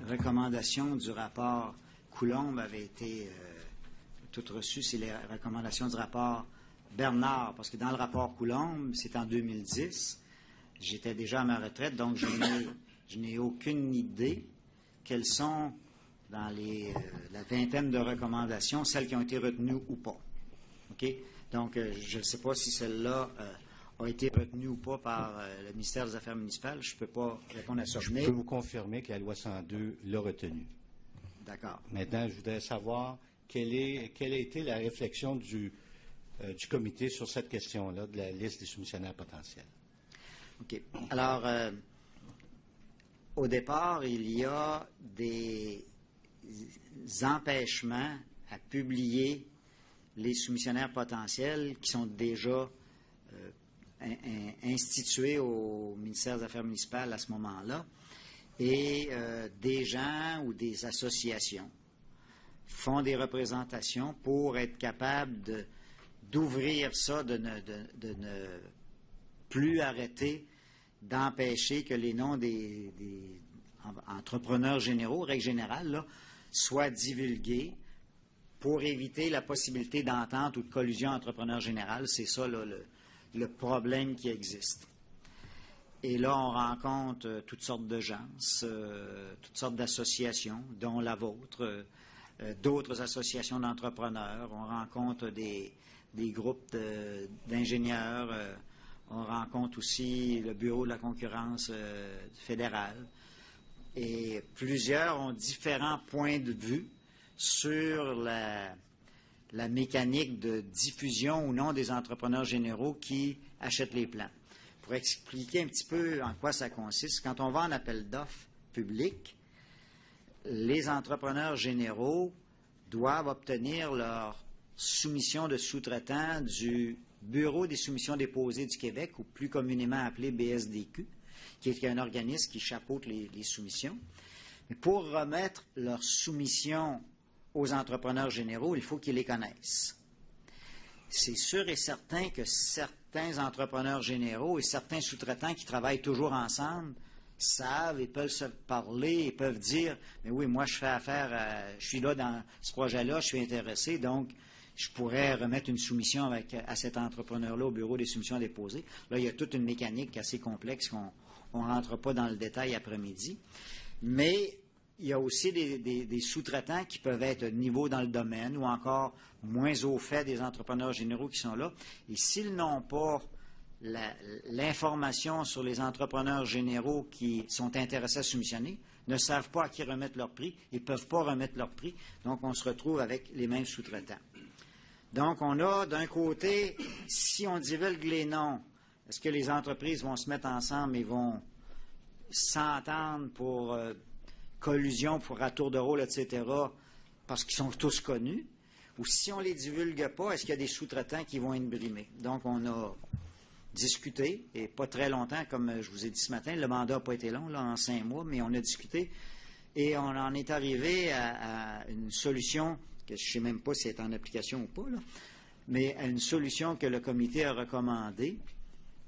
recommandations du rapport Coulombe avaient été toutes reçues. C'est les recommandations du rapport Bernard, parce que dans le rapport Coulombe, c'est en 2010. J'étais déjà à ma retraite, donc je n'ai aucune idée quelles sont dans la vingtaine de recommandations, celles qui ont été retenues ou pas. OK? Donc, je ne sais pas si celle-là a été retenue ou pas par le ministère des Affaires municipales. Je ne peux pas répondre à ça. Je peux vous confirmer que la loi 102 l'a retenue. D'accord. Maintenant, je voudrais savoir quelle a été la réflexion du comité sur cette question-là, de la liste des soumissionnaires potentiels. OK. Alors, au départ, il y a des empêchements à publier les soumissionnaires potentiels qui sont déjà institués au ministère des Affaires municipales à ce moment-là. Et des gens ou des associations font des représentations pour être capables d'ouvrir ça, de ne plus arrêter d'empêcher que les noms des entrepreneurs généraux, règle générale, là, soient divulgués pour éviter la possibilité d'entente ou de collusion entrepreneur général. C'est ça là, le problème qui existe. Et là, on rencontre toutes sortes de gens, toutes sortes d'associations, dont la vôtre, d'autres associations d'entrepreneurs. On rencontre des groupes d'ingénieurs. On rencontre aussi le Bureau de la concurrence fédérale. Et plusieurs ont différents points de vue sur la mécanique de diffusion ou non des entrepreneurs généraux qui achètent les plans. Pour expliquer un petit peu en quoi ça consiste, quand on va en appel d'offres public, les entrepreneurs généraux doivent obtenir leur soumission de sous-traitants du Bureau des soumissions déposées du Québec, ou plus communément appelé BSDQ, qui est un organisme qui chapeaute les soumissions. Mais pour remettre leurs soumissions aux entrepreneurs généraux, il faut qu'ils les connaissent. C'est sûr et certain que certains entrepreneurs généraux et certains sous-traitants qui travaillent toujours ensemble savent et peuvent se parler et peuvent dire « Mais oui, moi je fais affaire, je suis là dans ce projet-là, je suis intéressé, donc je pourrais remettre une soumission à cet entrepreneur-là au Bureau des soumissions déposées. » Là, il y a toute une mécanique assez complexe qu'on ne rentre pas dans le détail après-midi. Mais il y a aussi des sous-traitants qui peuvent être niveau dans le domaine ou encore moins au fait des entrepreneurs généraux qui sont là. Et s'ils n'ont pas l'information sur les entrepreneurs généraux qui sont intéressés à soumissionner, ne savent pas à qui remettre leur prix et ne peuvent pas remettre leur prix. Donc, on se retrouve avec les mêmes sous-traitants. Donc, on a d'un côté, si on divulgue les noms, est-ce que les entreprises vont se mettre ensemble et vont s'entendre pour collusion, pour à tour de rôle, etc., parce qu'ils sont tous connus? Ou si on ne les divulgue pas, est-ce qu'il y a des sous-traitants qui vont être brimés? Donc, on a discuté, et pas très longtemps, comme je vous ai dit ce matin, le mandat n'a pas été long, là, en 5 mois, mais on a discuté, et on en est arrivé à une solution que je ne sais même pas si elle est en application ou pas, là, mais à une solution que le comité a recommandée,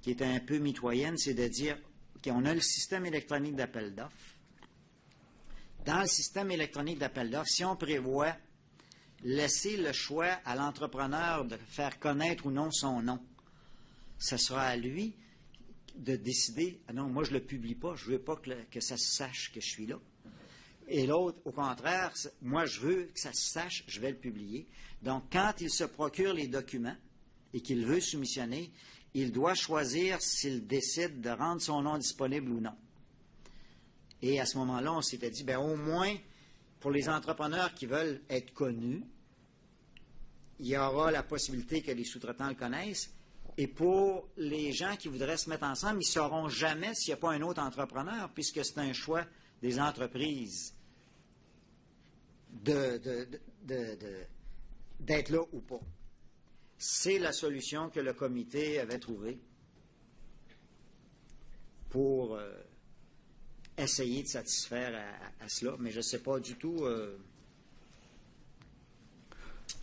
qui est un peu mitoyenne, c'est de dire, OK, on a le système électronique d'appel d'offres. Dans le système électronique d'appel d'offres, si on prévoit laisser le choix à l'entrepreneur de faire connaître ou non son nom, ce sera à lui de décider, ah non, moi je ne le publie pas, je ne veux pas que ça se sache que je suis là. Et l'autre, au contraire, moi je veux que ça se sache, je vais le publier. Donc, quand il se procure les documents et qu'il veut soumissionner, il doit choisir s'il décide de rendre son nom disponible ou non. Et à ce moment-là, on s'était dit, bien, au moins, pour les entrepreneurs qui veulent être connus, il y aura la possibilité que les sous-traitants le connaissent. Et pour les gens qui voudraient se mettre ensemble, ils ne sauront jamais s'il n'y a pas un autre entrepreneur, puisque c'est un choix des entreprises d'être là ou pas. C'est la solution que le comité avait trouvée. pour essayer de satisfaire à cela. Mais je ne sais pas du tout.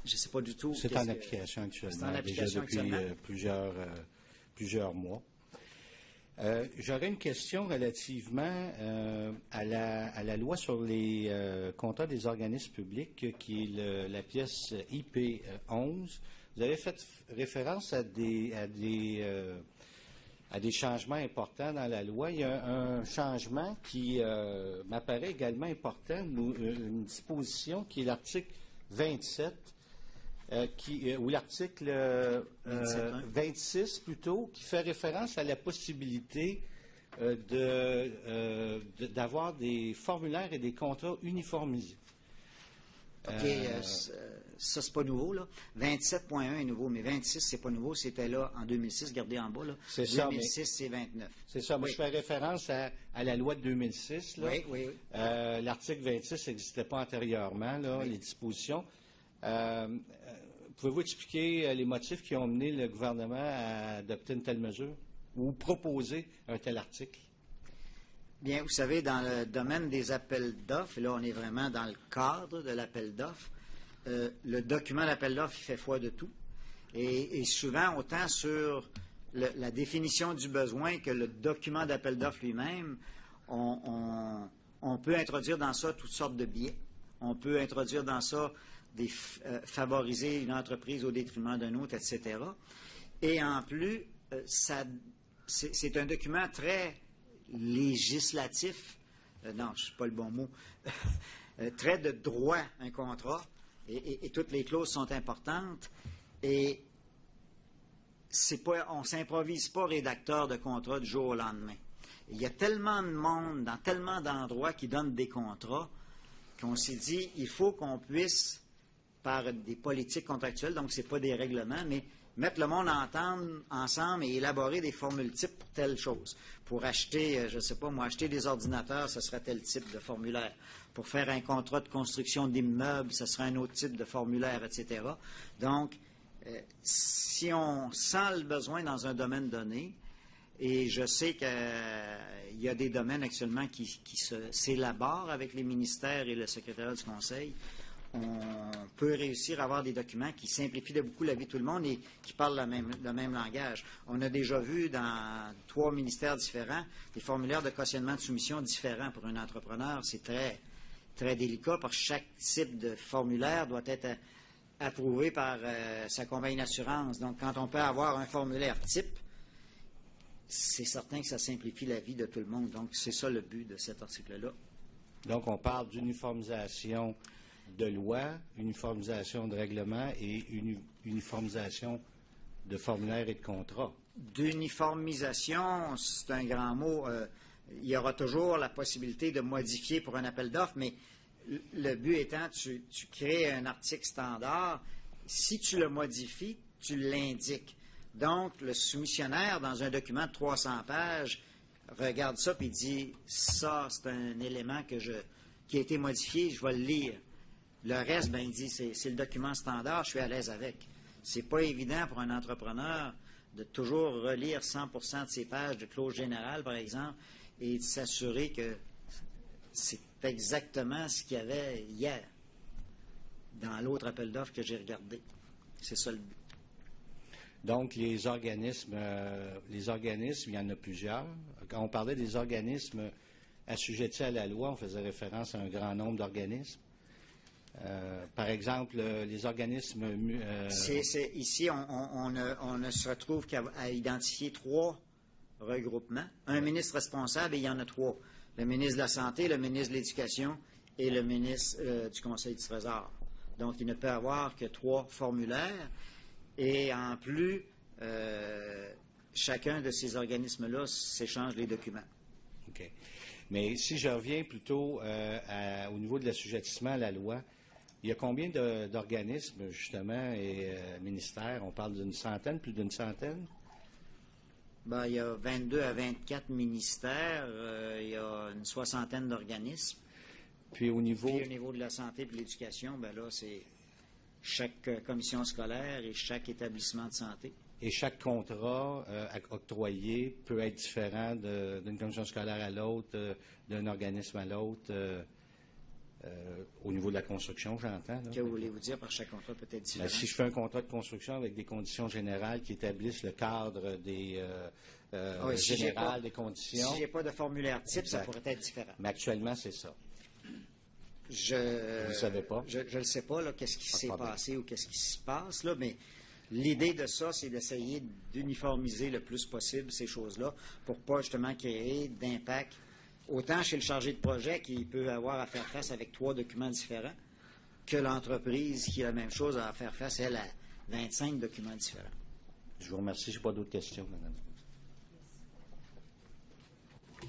Je sais pas du tout. C'est en application actuellement, c'est en application déjà depuis plusieurs mois. J'aurais une question relativement à la loi sur les contrats des organismes publics, qui est la pièce IP 11. Vous avez fait référence à des changements importants dans la loi. Il y a un changement qui m'apparaît également important, une disposition qui est l'article 27, ou l'article 26 plutôt, qui fait référence à la possibilité d'avoir des formulaires et des contrats uniformisés. OK, ça, c'est pas nouveau, là. 27.1 est nouveau, mais 26, c'est pas nouveau. C'était là en 2006, regardez en bas, là. C'est 2006, c'est 29. C'est ça. Moi, Oui. je fais référence à la loi de 2006, là. Oui. L'article 26 n'existait pas antérieurement, là, Oui. les dispositions. Pouvez-vous expliquer les motifs qui ont mené le gouvernement à adopter une telle mesure ou proposer un tel article? Bien, vous savez, dans le domaine des appels d'offres, et là, on est vraiment dans le cadre de l'appel d'offres, le document d'appel d'offres, il fait foi de tout. Et souvent, autant sur la définition du besoin que le document d'appel d'offres lui-même, on peut introduire dans ça toutes sortes de biais. On peut introduire dans ça favoriser une entreprise au détriment d'une autre, etc. Et en plus, c'est un document très législatif, non, je ne sais pas le bon mot, très de droit, un contrat, et toutes les clauses sont importantes, et on ne s'improvise pas rédacteur de contrat du jour au lendemain. Il y a tellement de monde, dans tellement d'endroits qui donnent des contrats, qu'on s'est dit, il faut qu'on puisse, par des politiques contractuelles, donc ce n'est pas des règlements, mais mettre le monde ensemble et élaborer des formules types pour telle chose. Pour acheter, je ne sais pas, moi, acheter des ordinateurs, ce serait tel type de formulaire. Pour faire un contrat de construction d'immeubles, ce serait un autre type de formulaire, etc. Donc, si on sent le besoin dans un domaine donné, et je sais qu'il y a des domaines actuellement qui s'élaborent avec les ministères et le secrétariat du Conseil, on peut réussir à avoir des documents qui simplifient de beaucoup la vie de tout le monde et qui parlent le même langage. On a déjà vu dans 3 ministères différents des formulaires de cautionnement de soumission différents pour un entrepreneur. C'est très, très délicat parce que chaque type de formulaire doit être approuvé par sa compagnie d'assurance. Donc, quand on peut avoir un formulaire type, c'est certain que ça simplifie la vie de tout le monde. Donc, c'est ça le but de cet article-là. Donc, on parle d'uniformisation de loi, uniformisation de règlement et uniformisation de formulaires et de contrats. D'uniformisation, c'est un grand mot. Il y aura toujours la possibilité de modifier pour un appel d'offres, mais le but étant, tu crées un article standard. Si tu le modifies, tu l'indiques. Donc, le soumissionnaire, dans un document de 300 pages, regarde ça et dit, ça, c'est un élément qui a été modifié, je vais le lire. Le reste, il dit, c'est le document standard, je suis à l'aise avec. C'est pas évident pour un entrepreneur de toujours relire 100% de ses pages de clause générale, par exemple, et de s'assurer que c'est exactement ce qu'il y avait hier dans l'autre appel d'offres que j'ai regardé. C'est ça le but. Donc, les organismes, il y en a plusieurs. Quand on parlait des organismes assujettis à la loi, on faisait référence à un grand nombre d'organismes. Par exemple, les organismes... Ici, on ne se retrouve qu'à identifier 3 regroupements. Un ministre responsable, et il y en a 3. Le ministre de la Santé, le ministre de l'Éducation et le ministre du Conseil du Trésor. Donc, il ne peut avoir que 3 formulaires. Et en plus, chacun de ces organismes-là s'échange les documents. OK. Mais si je reviens plutôt au niveau de l'assujettissement à la loi, il y a combien d'organismes, justement, et ministères? On parle d'une centaine, plus d'une centaine? Ben, il y a 22 à 24 ministères, il y a une 60aine d'organismes. Puis au niveau de la santé et de l'éducation, ben là, c'est chaque commission scolaire et chaque établissement de santé. Et chaque contrat octroyé peut être différent d'une commission scolaire à l'autre, d'un organisme à l'autre, au niveau de la construction, j'entends. Que voulez-vous dire par chaque contrat peut être différent? Si je fais un contrat de construction avec des conditions générales qui établissent le cadre général des conditions... Si je n'ai pas de formulaire type, Exact. ça pourrait être différent. Mais actuellement, c'est ça. Vous Je ne savez pas? Je ne sais pas là, qu'est-ce qui Pas de s'est problème. passé ou qu'est-ce qui se passe, là, mais l'idée de ça, c'est d'essayer d'uniformiser le plus possible ces choses-là pour pas justement créer d'impact, autant chez le chargé de projet qui peut avoir à faire face avec 3 documents différents, que l'entreprise qui a la même chose à faire face, elle, à 25 documents différents. Je vous remercie. Je n'ai pas d'autres questions, madame.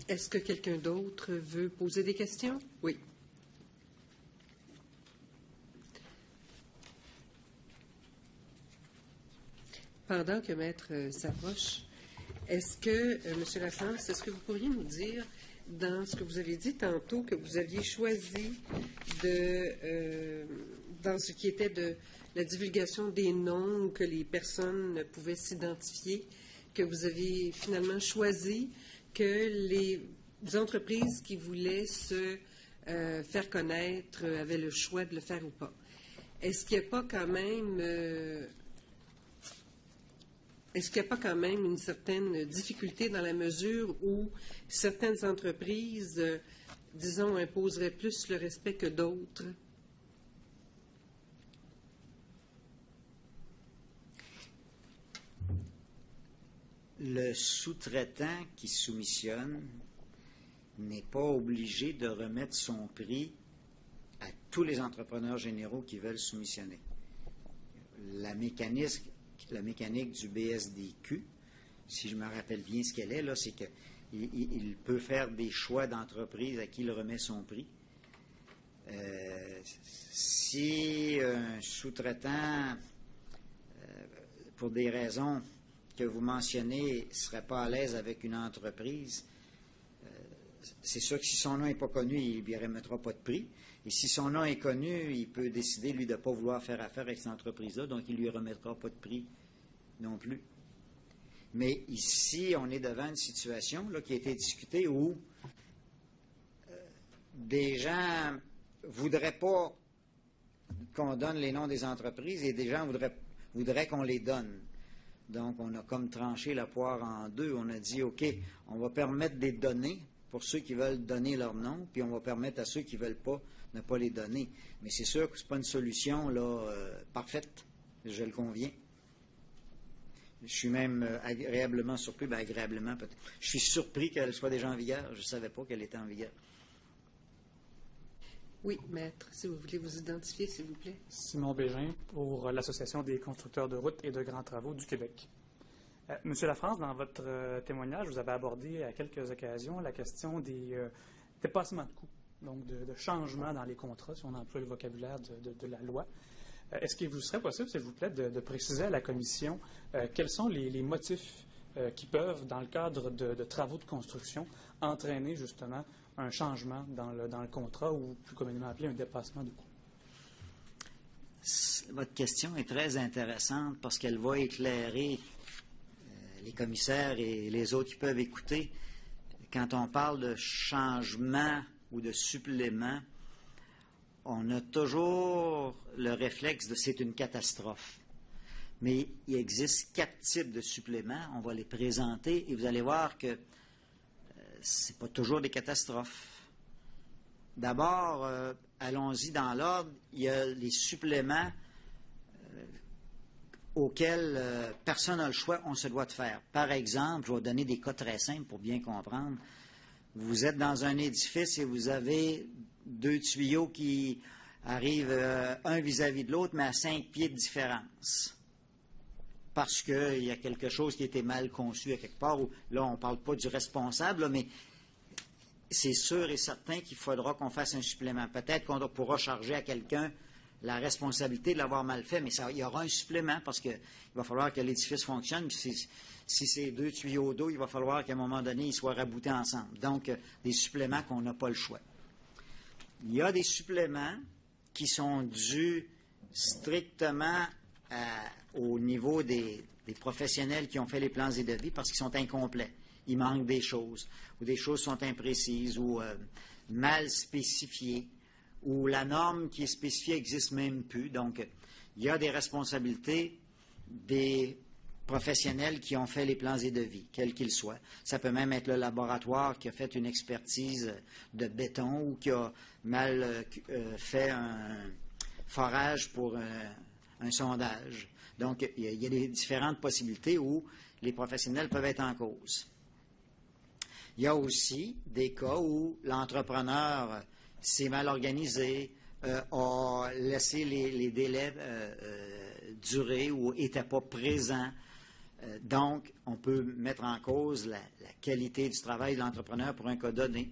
Est-ce que quelqu'un d'autre veut poser des questions? Oui. Pendant que Maître s'approche, est-ce que, M. Lafrance, est-ce que vous pourriez nous dire, dans ce que vous avez dit tantôt, que vous aviez choisi dans ce qui était de la divulgation des noms, que les personnes pouvaient s'identifier, que vous avez finalement choisi que les entreprises qui voulaient se faire connaître avaient le choix de le faire ou pas? Est-ce qu'il n'y a pas quand même... Est-ce qu'il n'y a pas quand même une certaine difficulté dans la mesure où certaines entreprises, disons, imposeraient plus le respect que d'autres? Le sous-traitant qui soumissionne n'est pas obligé de remettre son prix à tous les entrepreneurs généraux qui veulent soumissionner. La mécanique du BSDQ, si je me rappelle bien ce qu'elle est, là, c'est qu'il peut faire des choix d'entreprise à qui il remet son prix. Si un sous-traitant, pour des raisons que vous mentionnez, ne serait pas à l'aise avec une entreprise, c'est sûr que si son nom n'est pas connu, il ne lui remettra pas de prix. Et si son nom est connu, il peut décider, lui, de ne pas vouloir faire affaire avec cette entreprise-là, donc il ne lui remettra pas de prix non plus. Mais ici, on est devant une situation là, qui a été discutée où des gens ne voudraient pas qu'on donne les noms des entreprises et des gens voudraient qu'on les donne. Donc, on a comme tranché la poire en deux. On a dit, OK, on va permettre des données pour ceux qui veulent donner leur nom, puis on va permettre à ceux qui ne veulent pas ne pas les donner. Mais c'est sûr que ce n'est pas une solution là, parfaite, je le conviens. Je suis même agréablement surpris, agréablement peut-être. Je suis surpris qu'elle soit déjà en vigueur. Je ne savais pas qu'elle était en vigueur. Oui, maître, si vous voulez vous identifier, s'il vous plaît. Simon Bégin pour l'Association des constructeurs de routes et de grands travaux du Québec. Monsieur Lafrance, dans votre témoignage, vous avez abordé à quelques occasions la question des dépassements de coûts, donc de changements dans les contrats, si on emploie le vocabulaire de la loi. Est-ce qu'il vous serait possible, s'il vous plaît, de préciser à la Commission quels sont les motifs qui peuvent, dans le cadre de travaux de construction, entraîner justement un changement dans le contrat ou plus communément appelé un dépassement de coûts? Votre question est très intéressante parce qu'elle va éclairer les commissaires et les autres qui peuvent écouter. Quand on parle de changement ou de supplément, on a toujours le réflexe de c'est une catastrophe. Mais il existe 4 types de suppléments. On va les présenter et vous allez voir que ce n'est pas toujours des catastrophes. D'abord, allons-y dans l'ordre. Il y a les suppléments auxquels personne n'a le choix, on se doit de faire. Par exemple, je vais donner des cas très simples pour bien comprendre. Vous êtes dans un édifice et vous avez 2 tuyaux qui arrivent un vis-à-vis de l'autre, mais à 5 pieds de différence. Parce qu'il y a quelque chose qui a été mal conçu à quelque part. Où, là, on ne parle pas du responsable, là, mais c'est sûr et certain qu'il faudra qu'on fasse un supplément. Peut-être qu'on pourra charger à quelqu'un la responsabilité de l'avoir mal fait, mais il y aura un supplément parce qu'il va falloir que l'édifice fonctionne. Si c'est 2 tuyaux d'eau, il va falloir qu'à un moment donné, ils soient raboutés ensemble. Donc, des suppléments qu'on n'a pas le choix. Il y a des suppléments qui sont dus strictement au niveau des des professionnels qui ont fait les plans et devis parce qu'ils sont incomplets. Il manque des choses, ou des choses sont imprécises, ou mal spécifiées, ou la norme qui est spécifiée n'existe même plus. Donc, il y a des responsabilités des professionnels qui ont fait les plans et devis, quels qu'ils soient. Ça peut même être le laboratoire qui a fait une expertise de béton ou qui a mal fait un forage pour un sondage. Donc, il y a des différentes possibilités où les professionnels peuvent être en cause. Il y a aussi des cas où l'entrepreneur s'est mal organisé, a laissé les délais durer ou n'était pas présent. Donc, on peut mettre en cause la qualité du travail de l'entrepreneur pour un cas donné.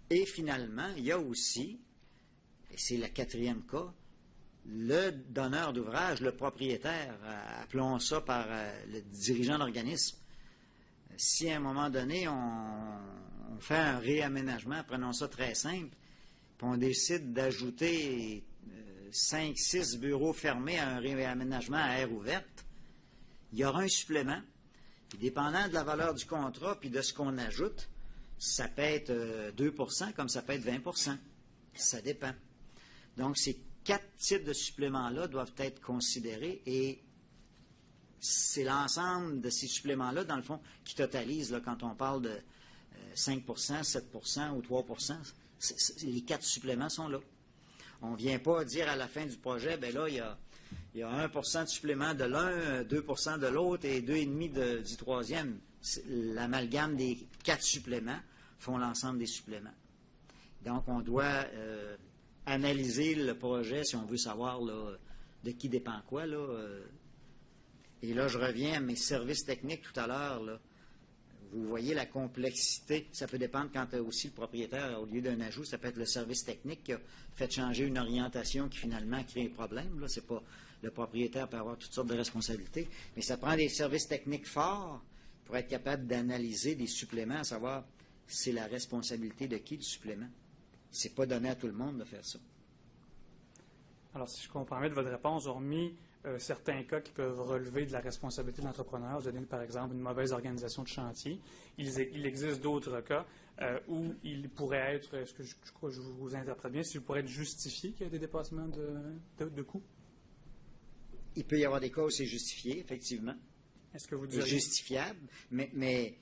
Et finalement, il y a aussi, et c'est le 4e cas, le donneur d'ouvrage, le propriétaire, appelons ça par le dirigeant d'organisme. Si à un moment donné, on fait un réaménagement, prenons ça très simple, puis on décide d'ajouter 5-6 bureaux fermés à un réaménagement à aire ouverte, il y aura un supplément. Puis, dépendant de la valeur du contrat puis de ce qu'on ajoute, ça peut être 2 comme ça peut être 20 Ça dépend. Donc, ces 4 types de suppléments-là doivent être considérés et c'est l'ensemble de ces suppléments-là, dans le fond, qui totalise là, quand on parle de 5 7 ou 3 les 4 suppléments sont là. On ne vient pas dire à la fin du projet, bien là, il y a 1 de supplément de l'un, 2 de l'autre et 2,5 du troisième. L'amalgame des 4 suppléments font l'ensemble des suppléments. Donc, on doit analyser le projet si on veut savoir là, de qui dépend quoi. Là, et là, je reviens à mes services techniques tout à l'heure. Là. Vous voyez la complexité. Ça peut dépendre quand aussi le propriétaire, au lieu d'un ajout, ça peut être le service technique qui a fait changer une orientation qui finalement crée un problème. Là, c'est pas le propriétaire peut avoir toutes sortes de responsabilités, mais ça prend des services techniques forts pour être capable d'analyser des suppléments, à savoir c'est la responsabilité de qui le supplément. C'est pas donné à tout le monde de faire ça. Alors, si je comprends bien de votre réponse, hormis certains cas qui peuvent relever de la responsabilité de l'entrepreneur, vous avez par exemple une mauvaise organisation de chantier, il existe d'autres cas où il pourrait être, est-ce que je crois que je vous interprète bien, s'il pourrait être justifié qu'il y ait des dépassements de coûts? Il peut y avoir des cas où c'est justifié, effectivement. Est-ce que vous diriez... Justifiable, mais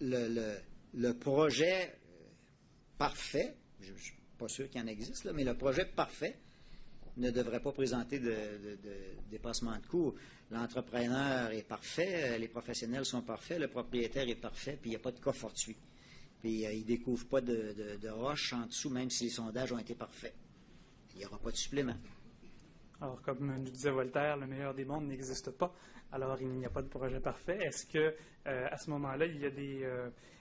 le projet parfait, je ne suis pas sûr qu'il en existe, là, mais le projet parfait ne devrait pas présenter de dépassement de coûts. L'entrepreneur est parfait, les professionnels sont parfaits, le propriétaire est parfait, puis il n'y a pas de cas fortuit. Puis il ne découvre pas de roche en dessous, même si les sondages ont été parfaits. Il n'y aura pas de supplément. Alors, comme nous disait Voltaire, le meilleur des mondes n'existe pas. Alors, il n'y a pas de projet parfait. Est-ce que, à ce moment-là, il y a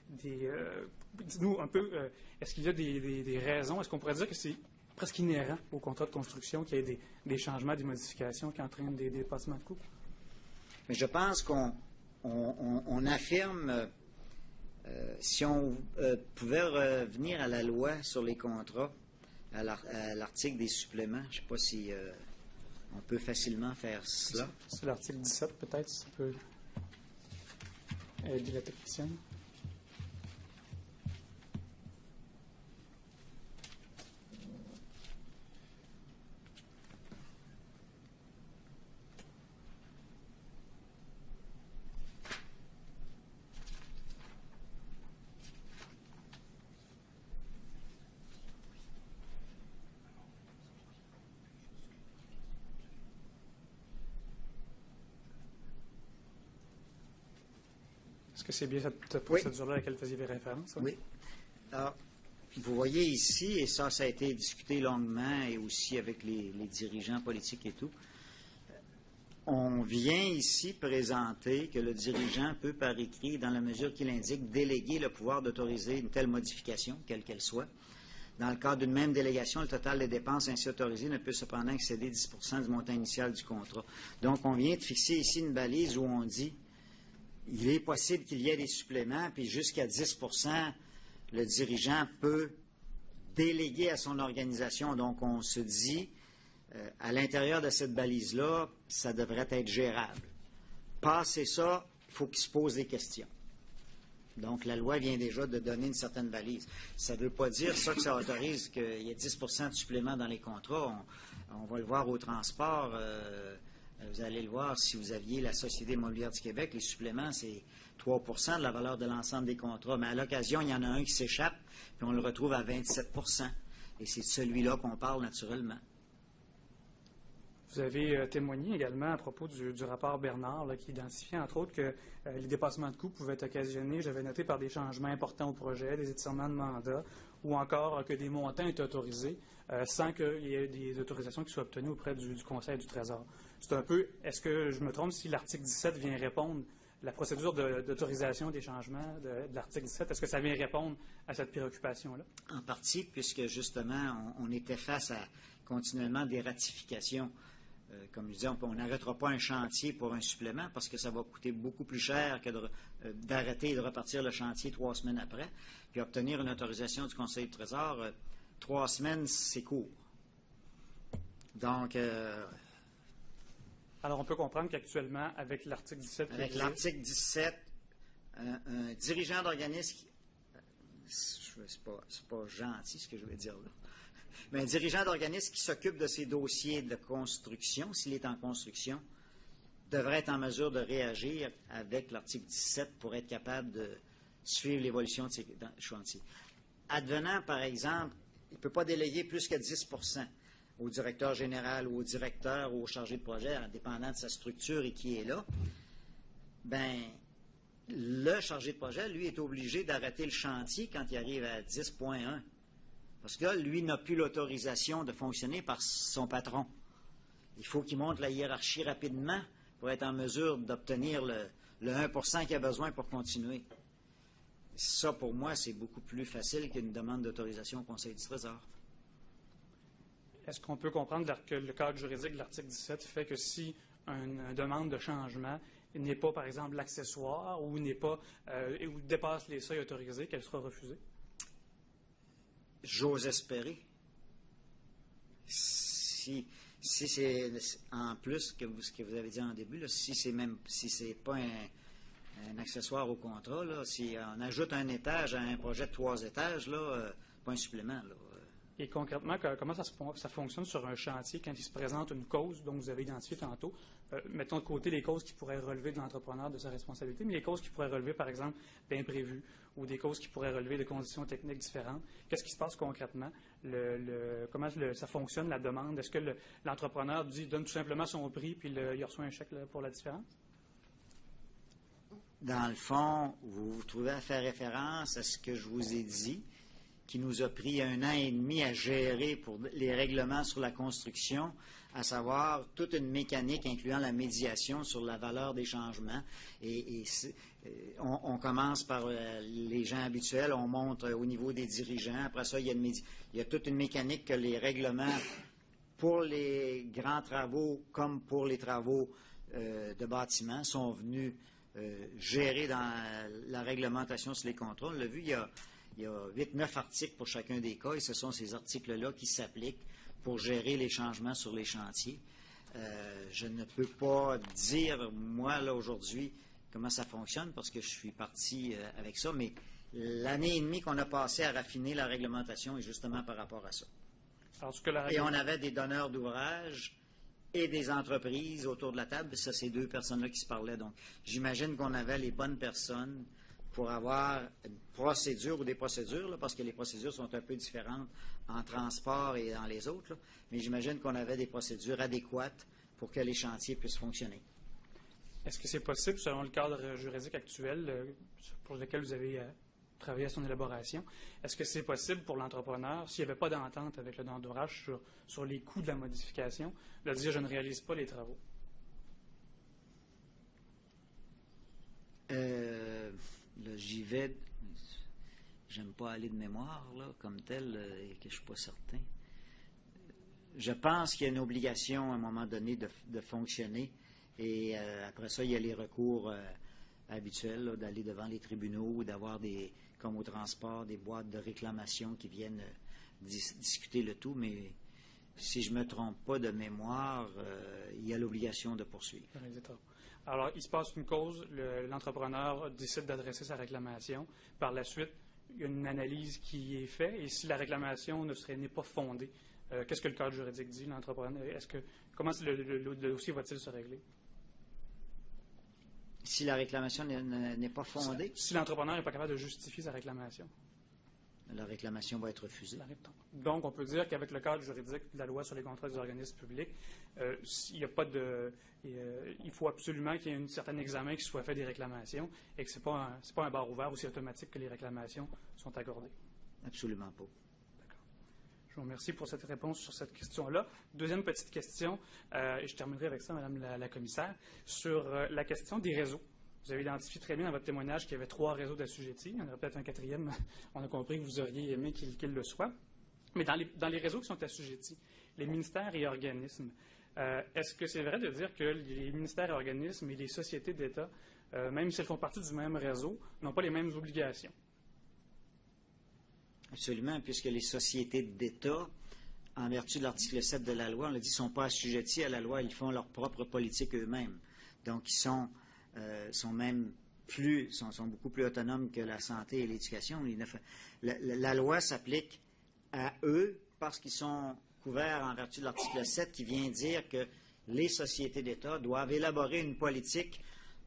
dites-nous un peu, est-ce qu'il y a des raisons? Est-ce qu'on pourrait dire que c'est presque inhérent au contrat de construction qu'il y ait des changements, des modifications qui entraînent des dépassements de coûts? Mais je pense qu'on affirme, si on pouvait revenir à la loi sur les contrats, à l'article des suppléments, je ne sais pas si on peut facilement faire cela. C'est l'article 17, peut-être, si ça peut aider la technicienne. Est-ce que c'est bien cette procédure-là à laquelle vous faisiez référence? Oui. Alors, vous voyez ici, et ça a été discuté longuement et aussi avec les dirigeants politiques et tout, on vient ici présenter que le dirigeant peut, par écrit, dans la mesure qu'il indique, déléguer le pouvoir d'autoriser une telle modification, quelle qu'elle soit. Dans le cadre d'une même délégation, le total des dépenses ainsi autorisées ne peut cependant excéder 10 du montant initial du contrat. Donc, on vient de fixer ici une balise où on dit il est possible qu'il y ait des suppléments, puis jusqu'à 10 le dirigeant peut déléguer à son organisation. Donc, on se dit, À l'intérieur de cette balise-là, ça devrait être gérable. Passer ça, il faut qu'il se pose des questions. Donc, la loi vient déjà de donner une certaine balise. Ça ne veut pas dire ça que ça autorise qu'il y ait 10 de supplément dans les contrats. On va le voir au transport. Vous allez le voir si vous aviez la Société immobilière du Québec. Les suppléments, c'est 3 de la valeur de l'ensemble des contrats. Mais à l'occasion, il y en a un qui s'échappe, puis on le retrouve à 27 Et c'est de celui-là qu'on parle naturellement. Vous avez témoigné également à propos du rapport Bernard, là, qui identifiait entre autres que les dépassements de coûts pouvaient être occasionnés, j'avais noté, par des changements importants au projet, des étirements de mandat, ou encore que des montants étaient autorisés sans qu'il y ait des autorisations qui soient obtenues auprès du Conseil du Trésor. C'est un peu, est-ce que je me trompe si l'article 17 vient répondre, la procédure d'autorisation des changements de l'article 17, est-ce que ça vient répondre à cette préoccupation-là? En partie, puisque justement, on était face à continuellement des ratifications. Comme je disais, on n'arrêtera pas un chantier pour un supplément parce que ça va coûter beaucoup plus cher que d'arrêter et de repartir le chantier 3 semaines après. Puis obtenir une autorisation du Conseil du Trésor, 3 semaines, c'est court. Donc... Alors, on peut comprendre qu'actuellement, avec l'article 17... Avec l'article 17, un dirigeant d'organisme... C'est pas gentil ce que je vais dire là. Mais un dirigeant d'organisme qui s'occupe de ses dossiers de construction, s'il est en construction, devrait être en mesure de réagir avec l'article 17 pour être capable de suivre l'évolution de ses chantiers. Advenant, par exemple, il ne peut pas déléguer plus que 10 au directeur général ou au directeur ou au chargé de projet, en dépendant de sa structure et qui est là. Bien, le chargé de projet, lui, est obligé d'arrêter le chantier quand il arrive à 10,1. Parce que là, lui n'a plus l'autorisation de fonctionner par son patron. Il faut qu'il monte la hiérarchie rapidement pour être en mesure d'obtenir le 1 qu'il a besoin pour continuer. Ça, pour moi, c'est beaucoup plus facile qu'une demande d'autorisation au Conseil du Trésor. Est-ce qu'on peut comprendre que le cadre juridique de l'article 17 fait que si une demande de changement n'est pas, par exemple, l'accessoire ou n'est pas ou dépasse les seuils autorisés, qu'elle sera refusée? J'ose espérer. Si c'est en plus ce que vous avez dit en début, là, si c'est pas un accessoire au contrat, là, si on ajoute un étage à un projet de 3 étages, là, pas un supplément. Là. Et concrètement, comment ça fonctionne sur un chantier quand il se présente une cause dont vous avez identifié tantôt? Mettons de côté les causes qui pourraient relever de l'entrepreneur de sa responsabilité, mais les causes qui pourraient relever, par exemple, d'imprévus ou des causes qui pourraient relever de conditions techniques différentes. Qu'est-ce qui se passe concrètement? Comment ça fonctionne, la demande? Est-ce que l'entrepreneur donne tout simplement son prix puis il reçoit un chèque pour la différence? Dans le fond, vous vous trouvez à faire référence à ce que je vous ai dit, qui nous a pris 1 an et demi à gérer pour les règlements sur la construction, à savoir toute une mécanique incluant la médiation sur la valeur des changements. On commence par les gens habituels, on monte au niveau des dirigeants. Après ça, il y a toute une mécanique que les règlements, pour les grands travaux comme pour les travaux de bâtiment, sont venus gérer dans la réglementation sur les contrats. On l'a vu, il y a 8-9 articles pour chacun des cas, et ce sont ces articles-là qui s'appliquent pour gérer les changements sur les chantiers. Je ne peux pas dire, moi, là, aujourd'hui, comment ça fonctionne, parce que je suis parti avec ça, mais l'année et demie qu'on a passé à raffiner la réglementation est justement par rapport à ça. Et on avait des donneurs d'ouvrages et des entreprises autour de la table, ça, c'est 2 personnes-là qui se parlaient. Donc, j'imagine qu'on avait les bonnes personnes pour avoir une procédure ou des procédures, là, parce que les procédures sont un peu différentes en transport et dans les autres, là, mais j'imagine qu'on avait des procédures adéquates pour que les chantiers puissent fonctionner. Est-ce que c'est possible, selon le cadre juridique actuel pour lequel vous avez travaillé à son élaboration, est-ce que c'est possible pour l'entrepreneur, s'il n'y avait pas d'entente avec le donneur d'ouvrage sur les coûts de la modification, de dire « je ne réalise pas les travaux » ? Là, j'y vais. J'aime pas aller de mémoire, là, comme tel, et que je suis pas certain. Je pense qu'il y a une obligation, à un moment donné, de fonctionner. Et après ça, il y a les recours habituels, là, d'aller devant les tribunaux ou d'avoir comme au transport, des boîtes de réclamation qui viennent discuter le tout. Mais si je ne me trompe pas de mémoire, il y a l'obligation de poursuivre. Alors, il se passe une cause, l'entrepreneur décide d'adresser sa réclamation. Par la suite, il y a une analyse qui est faite, et si la réclamation n'est pas fondée, qu'est-ce que le cadre juridique dit, l'entrepreneur? Comment le dossier va-t-il se régler? Si la réclamation n'est pas fondée? Si l'entrepreneur n'est pas capable de justifier sa réclamation. La réclamation va être refusée. Donc, on peut dire qu'avec le cadre juridique de la loi sur les contrats des organismes publics, il faut absolument qu'il y ait un certain examen qui soit fait des réclamations et que ce n'est pas un bar ouvert aussi automatique que les réclamations sont accordées. Absolument pas. D'accord. Je vous remercie pour cette réponse sur cette question-là. Deuxième petite question, et je terminerai avec ça, Madame la commissaire, sur la question des réseaux. Vous avez identifié très bien dans votre témoignage qu'il y avait 3 réseaux d'assujettis. Il y en aurait peut-être un 4e. On a compris que vous auriez aimé qu'il le soit. Mais dans les réseaux qui sont assujettis, les ministères et organismes, est-ce que c'est vrai de dire que les ministères et organismes et les sociétés d'État, même si elles font partie du même réseau, n'ont pas les mêmes obligations? Absolument, puisque les sociétés d'État, en vertu de l'article 7 de la loi, on l'a dit, ne sont pas assujettis à la loi. Ils font leur propre politique eux-mêmes. Donc, ils sont beaucoup plus autonomes que la santé et l'éducation. La loi s'applique à eux parce qu'ils sont couverts en vertu de l'article 7 qui vient dire que les sociétés d'État doivent élaborer une politique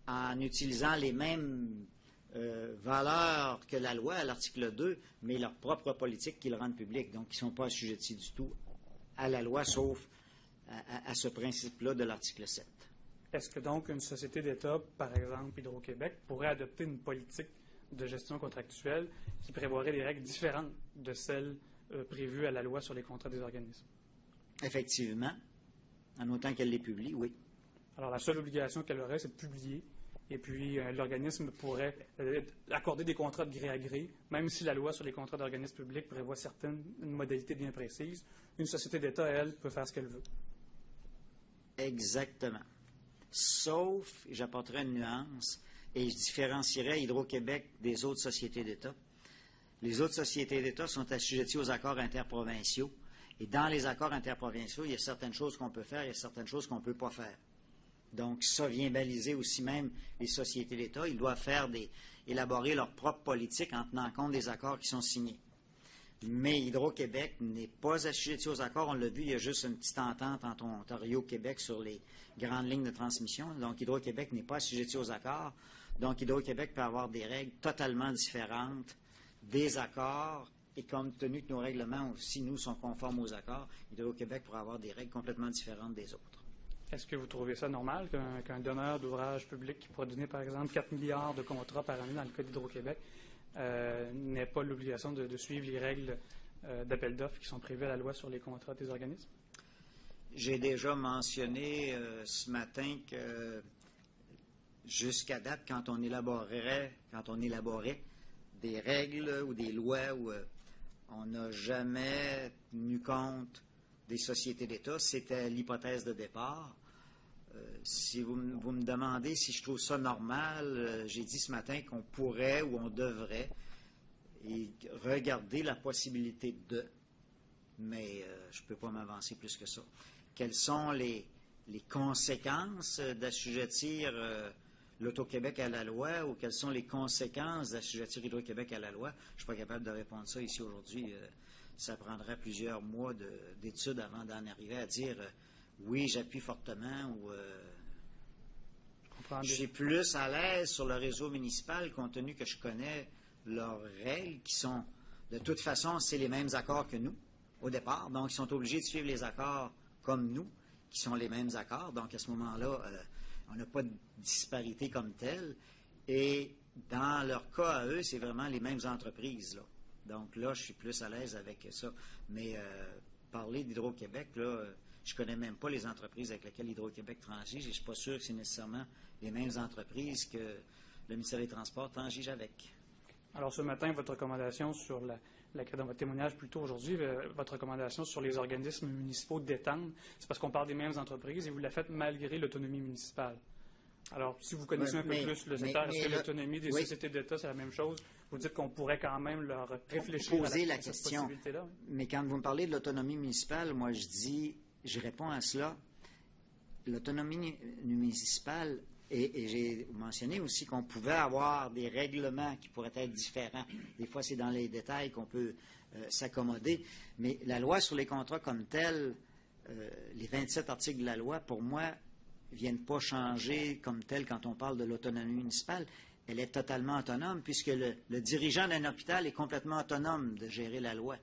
en utilisant les mêmes valeurs que la loi à l'article 2, mais leur propre politique qu'ils rendent publique. Donc, ils ne sont pas assujettis du tout à la loi, sauf à ce principe-là de l'article 7. Est-ce que donc une société d'État, par exemple Hydro-Québec, pourrait adopter une politique de gestion contractuelle qui prévoirait des règles différentes de celles prévues à la loi sur les contrats des organismes? Effectivement, en autant qu'elle les publie, oui. Alors, la seule obligation qu'elle aurait, c'est de publier, et puis l'organisme pourrait accorder des contrats de gré à gré, même si la loi sur les contrats d'organismes publics prévoit certaines modalités bien précises. Une société d'État, elle, peut faire ce qu'elle veut. Exactement. Sauf, j'apporterai une nuance, et je différencierai Hydro-Québec des autres sociétés d'État. Les autres sociétés d'État sont assujetties aux accords interprovinciaux. Et dans les accords interprovinciaux, il y a certaines choses qu'on peut faire, il y a certaines choses qu'on ne peut pas faire. Donc, ça vient baliser aussi même les sociétés d'État. Ils doivent élaborer leur propre politique en tenant compte des accords qui sont signés. Mais Hydro-Québec n'est pas assujetti aux accords. On l'a vu, il y a juste une petite entente entre Ontario-Québec sur les grandes lignes de transmission. Donc, Hydro-Québec n'est pas assujetti aux accords. Donc, Hydro-Québec peut avoir des règles totalement différentes des accords. Et compte tenu que nos règlements aussi, nous, sont conformes aux accords, Hydro-Québec pourra avoir des règles complètement différentes des autres. Est-ce que vous trouvez ça normal qu'un donneur d'ouvrages publics qui pourrait donner, par exemple, 4 milliards de contrats par année dans le cas d'Hydro-Québec n'ait pas l'obligation de suivre les règles d'appel d'offres qui sont prévues à la loi sur les contrats des organismes? J'ai déjà mentionné ce matin que jusqu'à date, quand on élaborait des règles ou des lois où on n'a jamais tenu compte des sociétés d'État, c'était l'hypothèse de départ. Si vous me demandez si je trouve ça normal, j'ai dit ce matin qu'on pourrait ou on devrait regarder la possibilité de, mais je ne peux pas m'avancer plus que ça. Quelles sont les conséquences d'assujettir l'Auto-Québec à la loi ou quelles sont les conséquences d'assujettir Hydro-Québec à la loi? Je ne suis pas capable de répondre ça ici aujourd'hui. Ça prendrait plusieurs mois d'études avant d'en arriver à dire oui, j'appuie fortement ou je suis plus à l'aise sur le réseau municipal compte tenu que je connais leurs règles qui sont, de toute façon, c'est les mêmes accords que nous au départ. Donc, ils sont obligés de suivre les accords comme nous, qui sont les mêmes accords. Donc, à ce moment-là, on n'a pas de disparité comme telle. Et dans leur cas à eux, c'est vraiment les mêmes entreprises, là. Donc là, je suis plus à l'aise avec ça. Mais parler d'Hydro-Québec, là, je ne connais même pas les entreprises avec lesquelles Hydro-Québec transige et je ne suis pas sûr que c'est nécessairement les mêmes entreprises que le ministère des Transports transige avec. Alors ce matin, votre recommandation sur dans votre témoignage plus tôt aujourd'hui, votre recommandation sur les organismes municipaux d'étendre, c'est parce qu'on parle des mêmes entreprises et vous la faites malgré l'autonomie municipale. Alors, si vous connaissez un peu plus le secteur, est-ce que l'autonomie des sociétés d'État, c'est la même chose vous dites qu'on pourrait quand même leur réfléchir poser à la cette question. possibilité-là. Mais quand vous me parlez de l'autonomie municipale, moi je réponds à cela. L'autonomie municipale, et j'ai mentionné aussi qu'on pouvait avoir des règlements qui pourraient être différents. Des fois, c'est dans les détails qu'on peut s'accommoder. Mais la loi sur les contrats comme telle, les 27 articles de la loi, pour moi, ne viennent pas changer comme tel quand on parle de l'autonomie municipale. Elle est totalement autonome puisque le dirigeant d'un hôpital est complètement autonome de gérer la loi.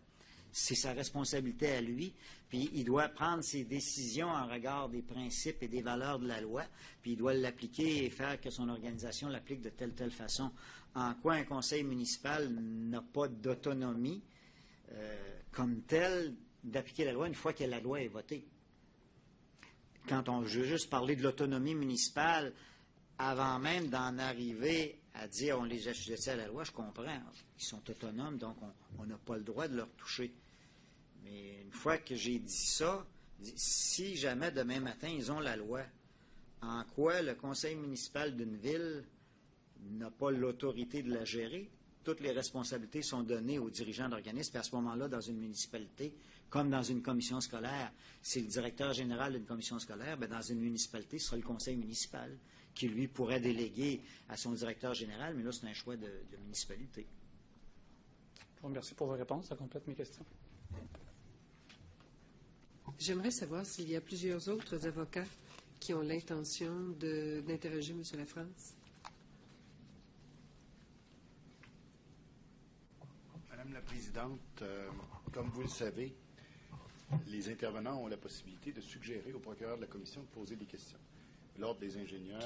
C'est sa responsabilité à lui, puis il doit prendre ses décisions en regard des principes et des valeurs de la loi, puis il doit l'appliquer et faire que son organisation l'applique de telle façon. En quoi un conseil municipal n'a pas d'autonomie comme tel d'appliquer la loi une fois que la loi est votée. Je veux juste parler de l'autonomie municipale, avant même d'en arriver à dire on les assujettit à la loi, je comprends. Ils sont autonomes, donc on n'a pas le droit de leur toucher. Mais une fois que j'ai dit ça, si jamais demain matin ils ont la loi, en quoi le conseil municipal d'une ville n'a pas l'autorité de la gérer? Toutes les responsabilités sont données aux dirigeants d'organismes. Et à ce moment-là, dans une municipalité, comme dans une commission scolaire, c'est le directeur général d'une commission scolaire, bien, dans une municipalité, ce sera le conseil municipal qui, lui, pourrait déléguer à son directeur général, mais là, c'est un choix de municipalité. Je vous remercie pour vos réponses. Ça complète mes questions. J'aimerais savoir s'il y a plusieurs autres avocats qui ont l'intention d'interroger M. Lafrance. Madame la Présidente, comme vous le savez, les intervenants ont la possibilité de suggérer au procureur de la Commission de poser des questions. L'Ordre des ingénieurs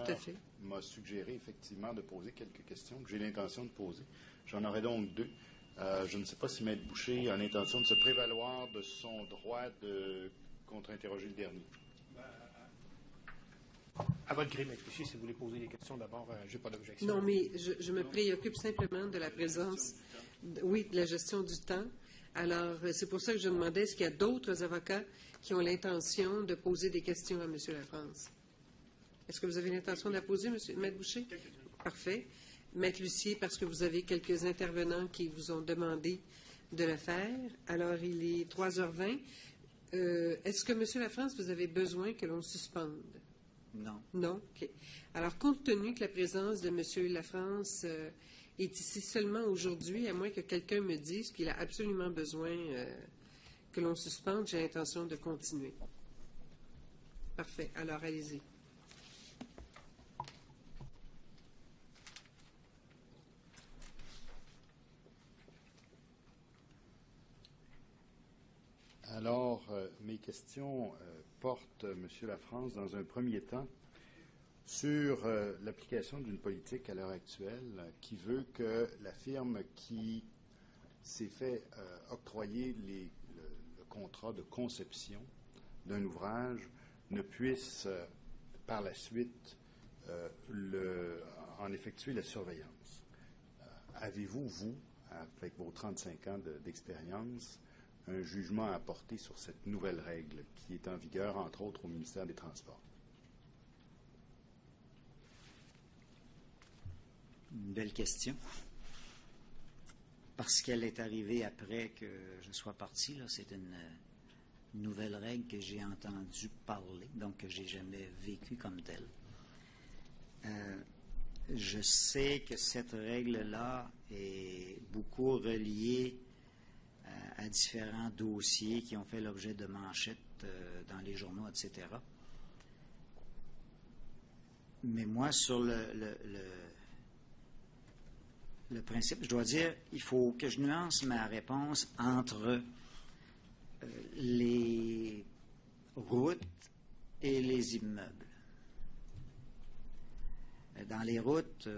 m'a suggéré effectivement de poser quelques questions que j'ai l'intention de poser. J'en aurai donc deux. Je ne sais pas si Maître Boucher a l'intention de se prévaloir de son droit de contre-interroger le dernier. À votre gré, Maître Boucher, si vous voulez poser des questions d'abord, je n'ai pas d'objection. Non, mais je me préoccupe simplement de la présence, de la gestion du temps. Alors, c'est pour ça que je demandais, est-ce qu'il y a d'autres avocats qui ont l'intention de poser des questions à M. Lafrance? Est-ce que vous avez l'intention de la poser, Maître Boucher? Parfait. Maître Lucier, parce que vous avez quelques intervenants qui vous ont demandé de le faire. Alors, il est 3h20. Est-ce que, M. Lafrance, vous avez besoin que l'on suspende? Non. Non? OK. Alors, compte tenu que la présence de M. Lafrance est ici seulement aujourd'hui, à moins que quelqu'un me dise qu'il a absolument besoin que l'on suspende, j'ai l'intention de continuer. Parfait. Alors, allez-y. Alors, mes questions portent, M. Lafrance, dans un premier temps, sur l'application d'une politique à l'heure actuelle qui veut que la firme qui s'est fait octroyer le contrat de conception d'un ouvrage ne puisse par la suite en effectuer la surveillance. Avez-vous, vous, avec vos 35 ans d'expérience, un jugement à apporter sur cette nouvelle règle qui est en vigueur, entre autres, au ministère des Transports? Une belle question. Parce qu'elle est arrivée après que je sois parti. Là, c'est une nouvelle règle que j'ai entendu parler, donc que je n'ai jamais vécue comme telle. Je sais que cette règle-là est beaucoup reliée à différents dossiers qui ont fait l'objet de manchettes dans les journaux, etc. Mais moi, sur le principe, je dois dire, il faut que je nuance ma réponse entre les routes et les immeubles. Dans les routes,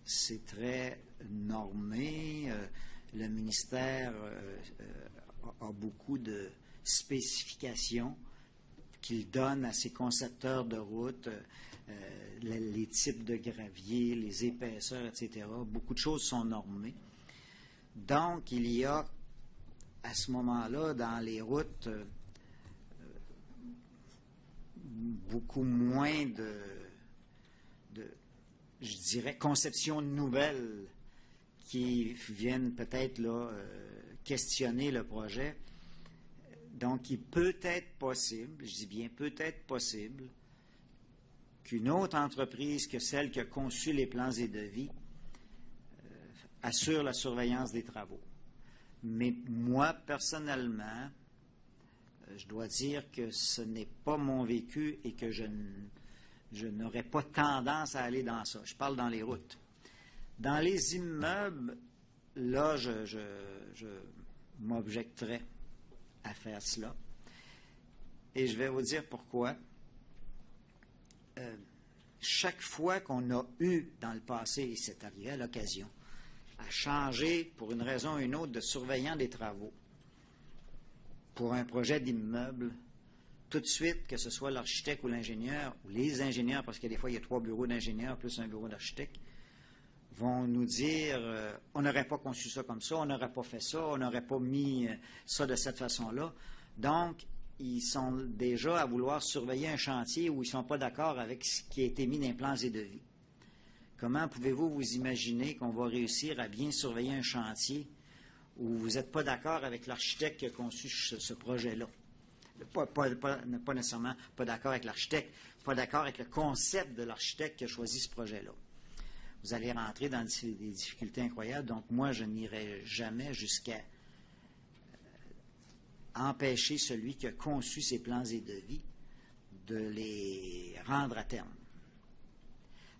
c'est très normé. Le ministère a beaucoup de spécifications qu'il donne à ses concepteurs de routes, les types de gravier, les épaisseurs, etc. Beaucoup de choses sont normées. Donc, il y a, à ce moment-là, dans les routes, beaucoup moins de, je dirais, conceptions nouvelles qui viennent peut-être là questionner le projet. Donc, il peut être possible, je dis bien peut-être possible, qu'une autre entreprise que celle qui a conçu les plans et devis assure la surveillance des travaux. Mais moi, personnellement, je dois dire que ce n'est pas mon vécu et que je n'aurais pas tendance à aller dans ça. Je parle dans les routes. Dans les immeubles, là, je m'objecterais à faire cela. Et je vais vous dire pourquoi. Chaque fois qu'on a eu dans le passé, et c'est arrivé à l'occasion, à changer pour une raison ou une autre de surveillant des travaux pour un projet d'immeuble, tout de suite, que ce soit l'architecte ou l'ingénieur, ou les ingénieurs, parce que des fois il y a 3 bureaux d'ingénieurs plus un bureau d'architecte, vont nous dire on n'aurait pas conçu ça comme ça, on n'aurait pas fait ça, on n'aurait pas mis ça de cette façon-là. Donc, ils sont déjà à vouloir surveiller un chantier où ils ne sont pas d'accord avec ce qui a été mis dans les plans et devis. Comment pouvez-vous vous imaginer qu'on va réussir à bien surveiller un chantier où vous n'êtes pas d'accord avec l'architecte qui a conçu ce projet-là? Pas nécessairement pas d'accord avec l'architecte, pas d'accord avec le concept de l'architecte qui a choisi ce projet-là. Vous allez rentrer dans des difficultés incroyables. Donc, moi, je n'irai jamais jusqu'à empêcher celui qui a conçu ces plans et devis de les rendre à terme.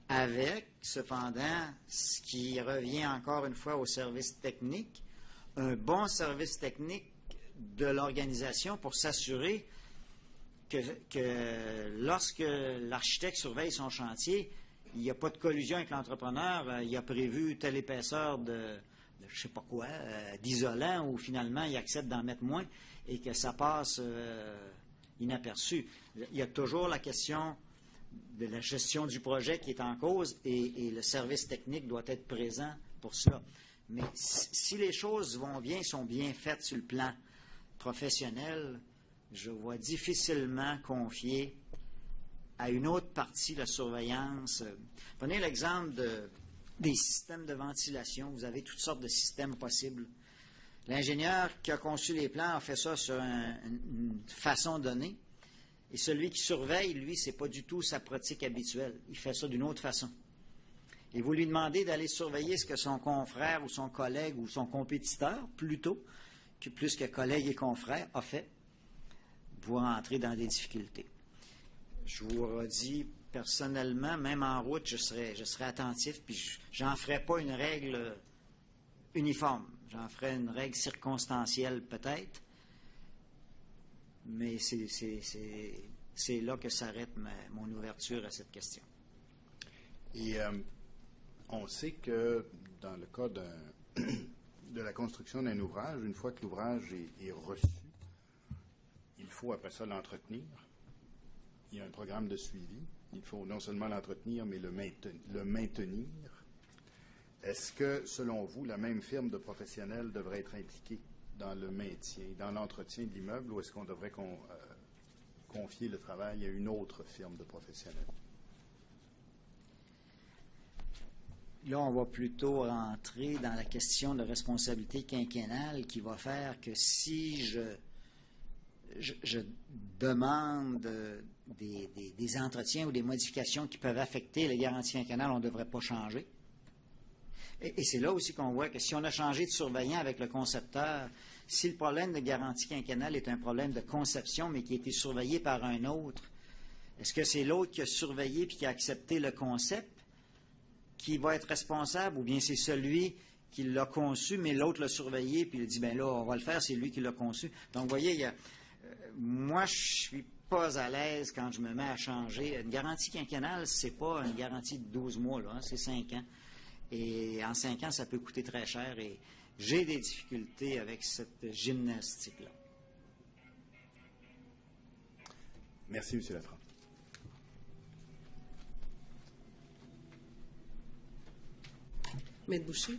Avec, cependant, ce qui revient encore une fois au service technique, un bon service technique de l'organisation pour s'assurer que lorsque l'architecte surveille son chantier, il n'y a pas de collusion avec l'entrepreneur, il a prévu telle épaisseur de je ne sais pas quoi, d'isolant, ou finalement il accepte d'en mettre moins et que ça passe inaperçu. Il y a toujours la question de la gestion du projet qui est en cause et le service technique doit être présent pour cela. Mais si les choses vont bien, sont bien faites sur le plan professionnel, je vois difficilement confier à une autre partie la surveillance. Prenez l'exemple des systèmes de ventilation. Vous avez toutes sortes de systèmes possibles. L'ingénieur qui a conçu les plans a fait ça sur une façon donnée. Et celui qui surveille, lui, ce n'est pas du tout sa pratique habituelle. Il fait ça d'une autre façon. Et vous lui demandez d'aller surveiller ce que son confrère ou son collègue ou son compétiteur, plutôt, plus que collègue et confrère, a fait. Vous rentrez dans des difficultés. Je vous redis, personnellement, même en route, je serais attentif, puis j'en ferais pas une règle uniforme. J'en ferais une règle circonstancielle, peut-être. Mais c'est là que s'arrête mon ouverture à cette question. Et on sait que dans le cas de la construction d'un ouvrage, une fois que l'ouvrage est reçu, il faut après ça l'entretenir. Il y a un programme de suivi. Il faut non seulement l'entretenir, mais le maintenir. Est-ce que, selon vous, la même firme de professionnels devrait être impliquée dans le maintien, dans l'entretien de l'immeuble, ou est-ce qu'on devrait confier le travail à une autre firme de professionnels? Là, on va plutôt rentrer dans la question de responsabilité quinquennale qui va faire que si je demande des entretiens ou des modifications qui peuvent affecter les garanties quinquennales, on ne devrait pas changer. Et c'est là aussi qu'on voit que si on a changé de surveillant avec le concepteur, si le problème de garantie quinquennale est un problème de conception, mais qui a été surveillé par un autre, est-ce que c'est l'autre qui a surveillé puis qui a accepté le concept qui va être responsable, ou bien c'est celui qui l'a conçu, mais l'autre l'a surveillé, puis il dit, bien là, on va le faire, c'est lui qui l'a conçu. Donc, vous voyez, moi, je suis pas à l'aise quand je me mets à changer. Une garantie quinquennale, c'est pas une garantie de 12 mois, là, c'est 5 ans. Et en 5 ans, ça peut coûter très cher, et j'ai des difficultés avec cette gymnastique-là. Merci, M. Lafrance. Maître Boucher.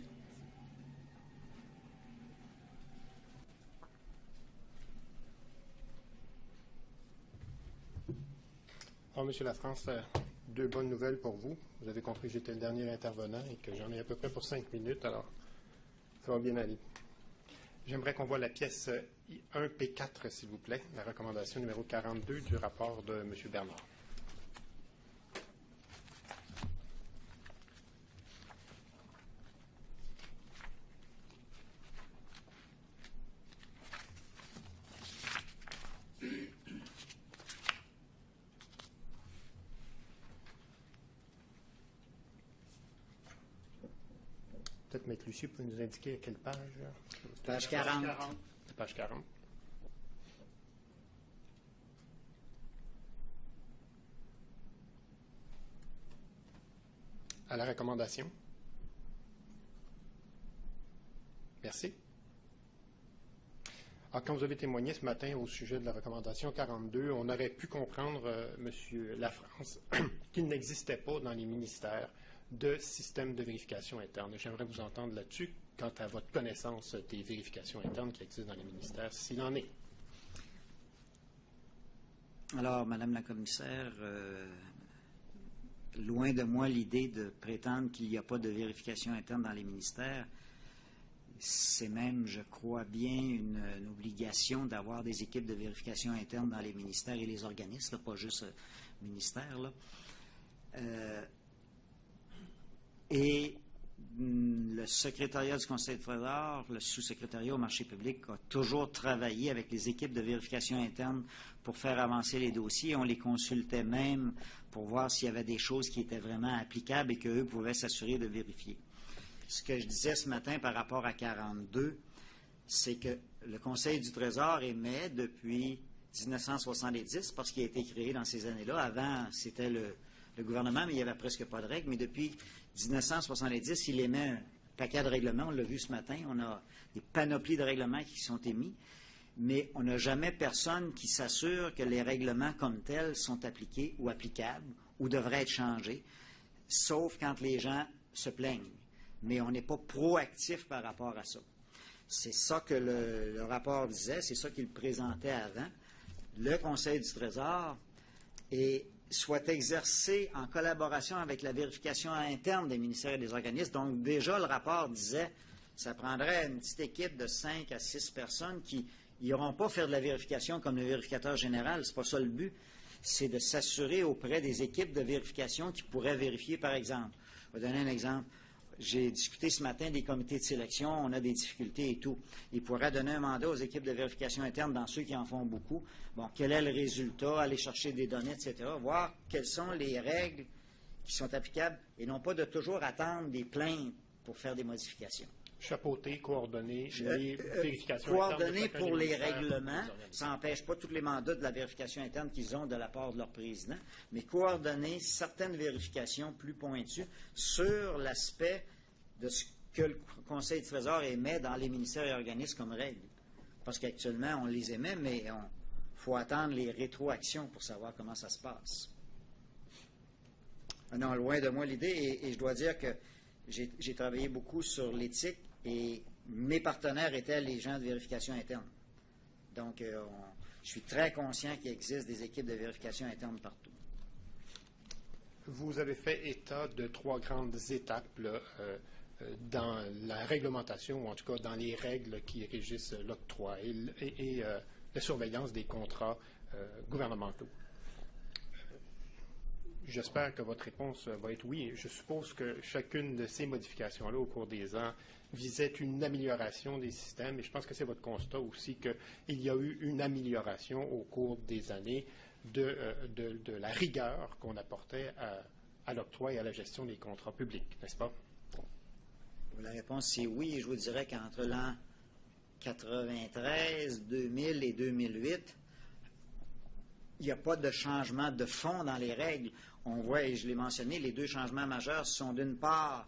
Alors, M. Lafrance, 2 bonnes nouvelles pour vous. Vous avez compris que j'étais le dernier intervenant et que j'en ai à peu près pour 5 minutes. Alors, Ça va bien aller. J'aimerais qu'on voit la pièce 1P4, s'il vous plaît, la recommandation numéro 42 du rapport de M. Bernard. Peut-être, M. Lucier, vous pouvez nous indiquer à quelle page? Page 40. Page 40. À la recommandation. Merci. Alors, quand vous avez témoigné ce matin au sujet de la recommandation 42, on aurait pu comprendre, M. Lafrance, qu'il n'existait pas dans les ministères de système de vérification interne. J'aimerais vous entendre là-dessus quant à votre connaissance des vérifications internes qui existent dans les ministères, s'il en est. Alors, Madame la commissaire, loin de moi l'idée de prétendre qu'il n'y a pas de vérification interne dans les ministères. C'est même, je crois bien, une obligation d'avoir des équipes de vérification interne dans les ministères et les organismes, là, pas juste ministères. Là. Et le secrétariat du Conseil de Trésor, le sous-secrétariat au marché public, a toujours travaillé avec les équipes de vérification interne pour faire avancer les dossiers. On les consultait même pour voir s'il y avait des choses qui étaient vraiment applicables et qu'eux pouvaient s'assurer de vérifier. Ce que je disais ce matin par rapport à 42, c'est que le Conseil du Trésor émet depuis 1970, parce qu'il a été créé dans ces années-là. Avant, c'était le gouvernement, mais il n'y avait presque pas de règles. Mais depuis 1970, il émet un paquet de règlements. On l'a vu ce matin. On a des panoplies de règlements qui sont émis. Mais on n'a jamais personne qui s'assure que les règlements comme tels sont appliqués ou applicables ou devraient être changés, sauf quand les gens se plaignent. Mais on n'est pas proactif par rapport à ça. C'est ça que le rapport disait, c'est ça qu'il présentait avant. Le Conseil du Trésor soit exercé en collaboration avec la vérification interne des ministères et des organismes. Donc, déjà, le rapport disait que ça prendrait une petite équipe de 5 à 6 personnes qui n'iront pas faire de la vérification comme le vérificateur général. Ce n'est pas ça le but. C'est de s'assurer auprès des équipes de vérification qui pourraient vérifier, par exemple. Je vais donner un exemple. J'ai discuté ce matin des comités de sélection, on a des difficultés et tout. Ils pourraient donner un mandat aux équipes de vérification interne dans ceux qui en font beaucoup. Bon, quel est le résultat, aller chercher des données, etc., voir quelles sont les règles qui sont applicables et non pas de toujours attendre des plaintes pour faire des modifications. Chapeauter, coordonner les vérifications coordonner internes. Pour les règlements, ça n'empêche pas tous les mandats de la vérification interne qu'ils ont de la part de leur président, mais coordonner certaines vérifications plus pointues sur l'aspect de ce que le Conseil du Trésor émet dans les ministères et organismes comme règles. Parce qu'actuellement, on les émet, mais il faut attendre les rétroactions pour savoir comment ça se passe. Non, loin de moi l'idée, et je dois dire que j'ai travaillé beaucoup sur l'éthique et mes partenaires étaient les gens de vérification interne. Donc, je suis très conscient qu'il existe des équipes de vérification interne partout. Vous avez fait état de 3 grandes étapes là, dans la réglementation, ou en tout cas dans les règles qui régissent l'octroi et la surveillance des contrats gouvernementaux. J'espère que votre réponse va être oui. Je suppose que chacune de ces modifications-là au cours des ans visait une amélioration des systèmes, et je pense que c'est votre constat aussi qu'il y a eu une amélioration au cours des années de la rigueur qu'on apportait à l'octroi et à la gestion des contrats publics, n'est-ce pas? La réponse, c'est oui, et je vous dirais qu'entre l'an 93, 2000 et 2008, il n'y a pas de changement de fond dans les règles. On voit, et je l'ai mentionné, les 2 changements majeurs sont d'une part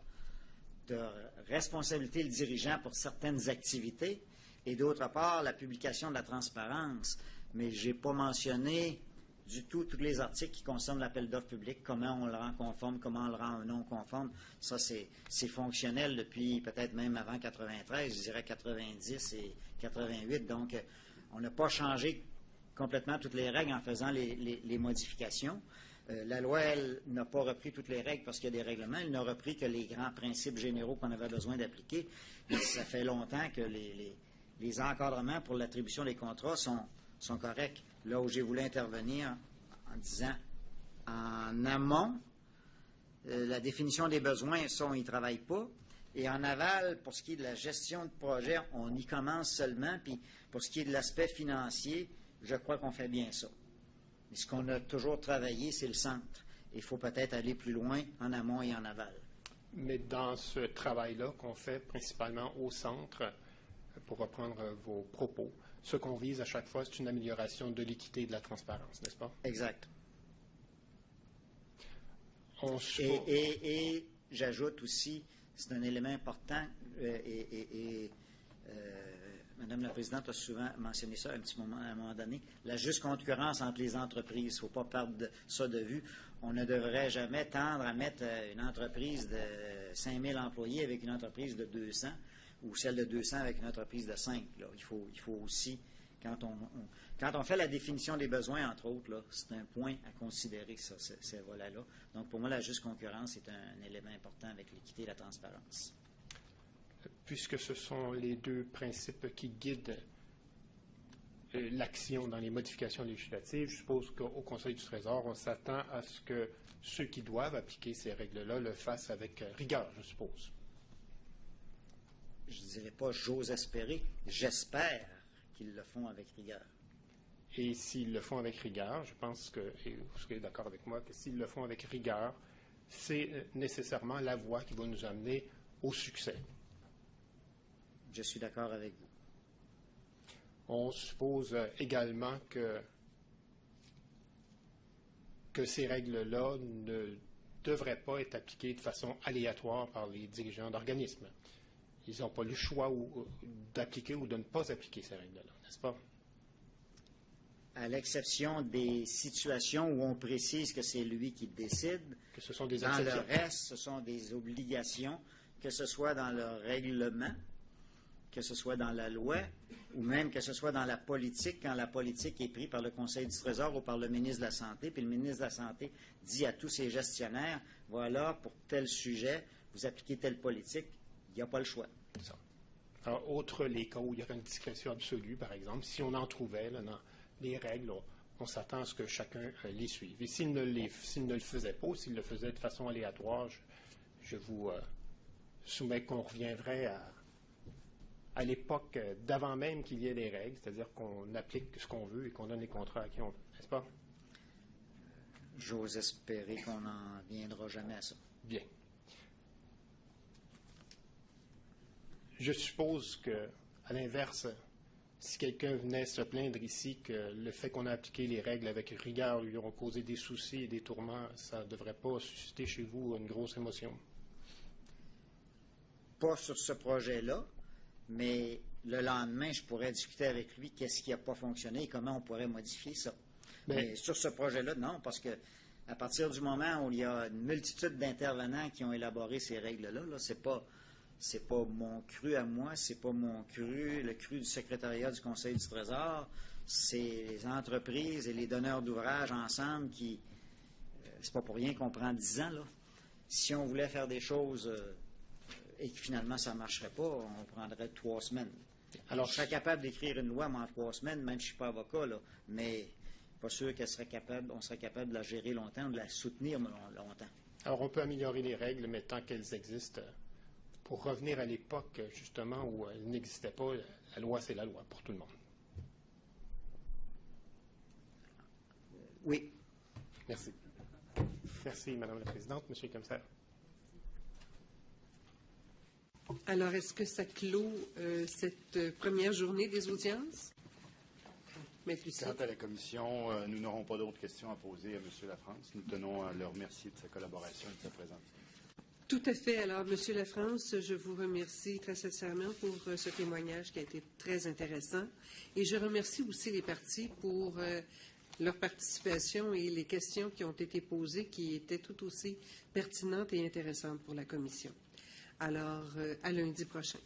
de responsabilité le dirigeant pour certaines activités et d'autre part la publication de la transparence. Mais je n'ai pas mentionné du tout tous les articles qui concernent l'appel d'offres public, comment on le rend conforme, comment on le rend non conforme. Ça, c'est fonctionnel depuis peut-être même avant 93, je dirais 90 et 88. Donc, on n'a pas changé complètement toutes les règles en faisant les modifications. La loi, elle, n'a pas repris toutes les règles parce qu'il y a des règlements. Elle n'a repris que les grands principes généraux qu'on avait besoin d'appliquer. Et ça fait longtemps que les encadrements pour l'attribution des contrats sont corrects. Là où j'ai voulu intervenir en disant, en amont, la définition des besoins, ça, on n'y travaille pas. Et en aval, pour ce qui est de la gestion de projet, on y commence seulement. Puis pour ce qui est de l'aspect financier, je crois qu'on fait bien ça. Et ce qu'on a toujours travaillé, c'est le centre. Il faut peut-être aller plus loin en amont et en aval. Mais dans ce travail-là qu'on fait principalement au centre, pour reprendre vos propos, ce qu'on vise à chaque fois, c'est une amélioration de l'équité et de la transparence, n'est-ce pas? Exact. Et j'ajoute aussi, c'est un élément important, Madame la Présidente a souvent mentionné ça à un moment donné, la juste concurrence entre les entreprises. Il ne faut pas perdre ça de vue. On ne devrait jamais tendre à mettre une entreprise de 5 000 employés avec une entreprise de 200 ou celle de 200 avec une entreprise de 5. Là. Il faut aussi, quand on fait la définition des besoins, entre autres, là, c'est un point à considérer, ça, ces volets-là. Donc, pour moi, la juste concurrence est un élément important avec l'équité et la transparence. Puisque ce sont les deux principes qui guident l'action dans les modifications législatives, je suppose qu'au Conseil du Trésor, on s'attend à ce que ceux qui doivent appliquer ces règles-là le fassent avec rigueur, je suppose. Je ne dirais pas j'ose espérer, j'espère qu'ils le font avec rigueur. Et s'ils le font avec rigueur, je pense que, et vous serez d'accord avec moi, que s'ils le font avec rigueur, c'est nécessairement la voie qui va nous amener au succès. Je suis d'accord avec vous. On suppose également que ces règles-là ne devraient pas être appliquées de façon aléatoire par les dirigeants d'organismes. Ils n'ont pas le choix d'appliquer ou de ne pas appliquer ces règles-là, n'est-ce pas? À l'exception des situations où on précise que c'est lui qui décide, que ce sont des dans exceptions. le reste, ce sont des obligations, que ce soit dans le règlement, que ce soit dans la loi, ou même que ce soit dans la politique, quand la politique est prise par le Conseil du Trésor ou par le ministre de la Santé, puis le ministre de la Santé dit à tous ses gestionnaires, voilà, pour tel sujet, vous appliquez telle politique, il n'y a pas le choix. Ça. Alors, outre les cas où il y aurait une discrétion absolue, par exemple, si on en trouvait là, dans les règles, on s'attend à ce que chacun les suive. Et s'il ne le faisait pas, ou s'il le faisait de façon aléatoire, je vous soumets qu'on reviendrait à l'époque d'avant même qu'il y ait des règles, c'est-à-dire qu'on applique ce qu'on veut et qu'on donne les contrats à qui on veut, n'est-ce pas? J'ose espérer qu'on n'en viendra jamais à ça. Bien. Je suppose que, à l'inverse, si quelqu'un venait se plaindre ici que le fait qu'on a appliqué les règles avec rigueur lui aura causé des soucis et des tourments, ça ne devrait pas susciter chez vous une grosse émotion. Pas sur ce projet-là, mais le lendemain, je pourrais discuter avec lui qu'est-ce qui n'a pas fonctionné et comment on pourrait modifier ça. Mais sur ce projet-là, non, parce que à partir du moment où il y a une multitude d'intervenants qui ont élaboré ces règles-là, là, c'est pas mon cru à moi, c'est pas mon cru, le cru du secrétariat du Conseil du Trésor, c'est les entreprises et les donneurs d'ouvrage ensemble qui... c'est pas pour rien qu'on prend 10 ans, là. Si on voulait faire des choses et que finalement ça ne marcherait pas, on prendrait 3 semaines. Alors, je serais capable d'écrire une loi en 3 semaines, même si je ne suis pas avocat, là, mais pas sûr qu'on serait capable de la gérer longtemps, de la soutenir longtemps. Alors, on peut améliorer les règles, mais tant qu'elles existent... Pour revenir à l'époque, justement, où elle n'existait pas, la loi, c'est la loi pour tout le monde. Oui. Merci. Merci, Madame la Présidente. Monsieur le Commissaire. Alors, est-ce que ça clôt cette première journée des audiences? Quant à la Commission, nous n'aurons pas d'autres questions à poser à M. Lafrance. Nous tenons à le remercier de sa collaboration et de sa présence. Tout à fait. Alors, M. Lafrance, je vous remercie très sincèrement pour ce témoignage qui a été très intéressant. Et je remercie aussi les partis pour leur participation et les questions qui ont été posées qui étaient tout aussi pertinentes et intéressantes pour la Commission. Alors, à lundi prochain.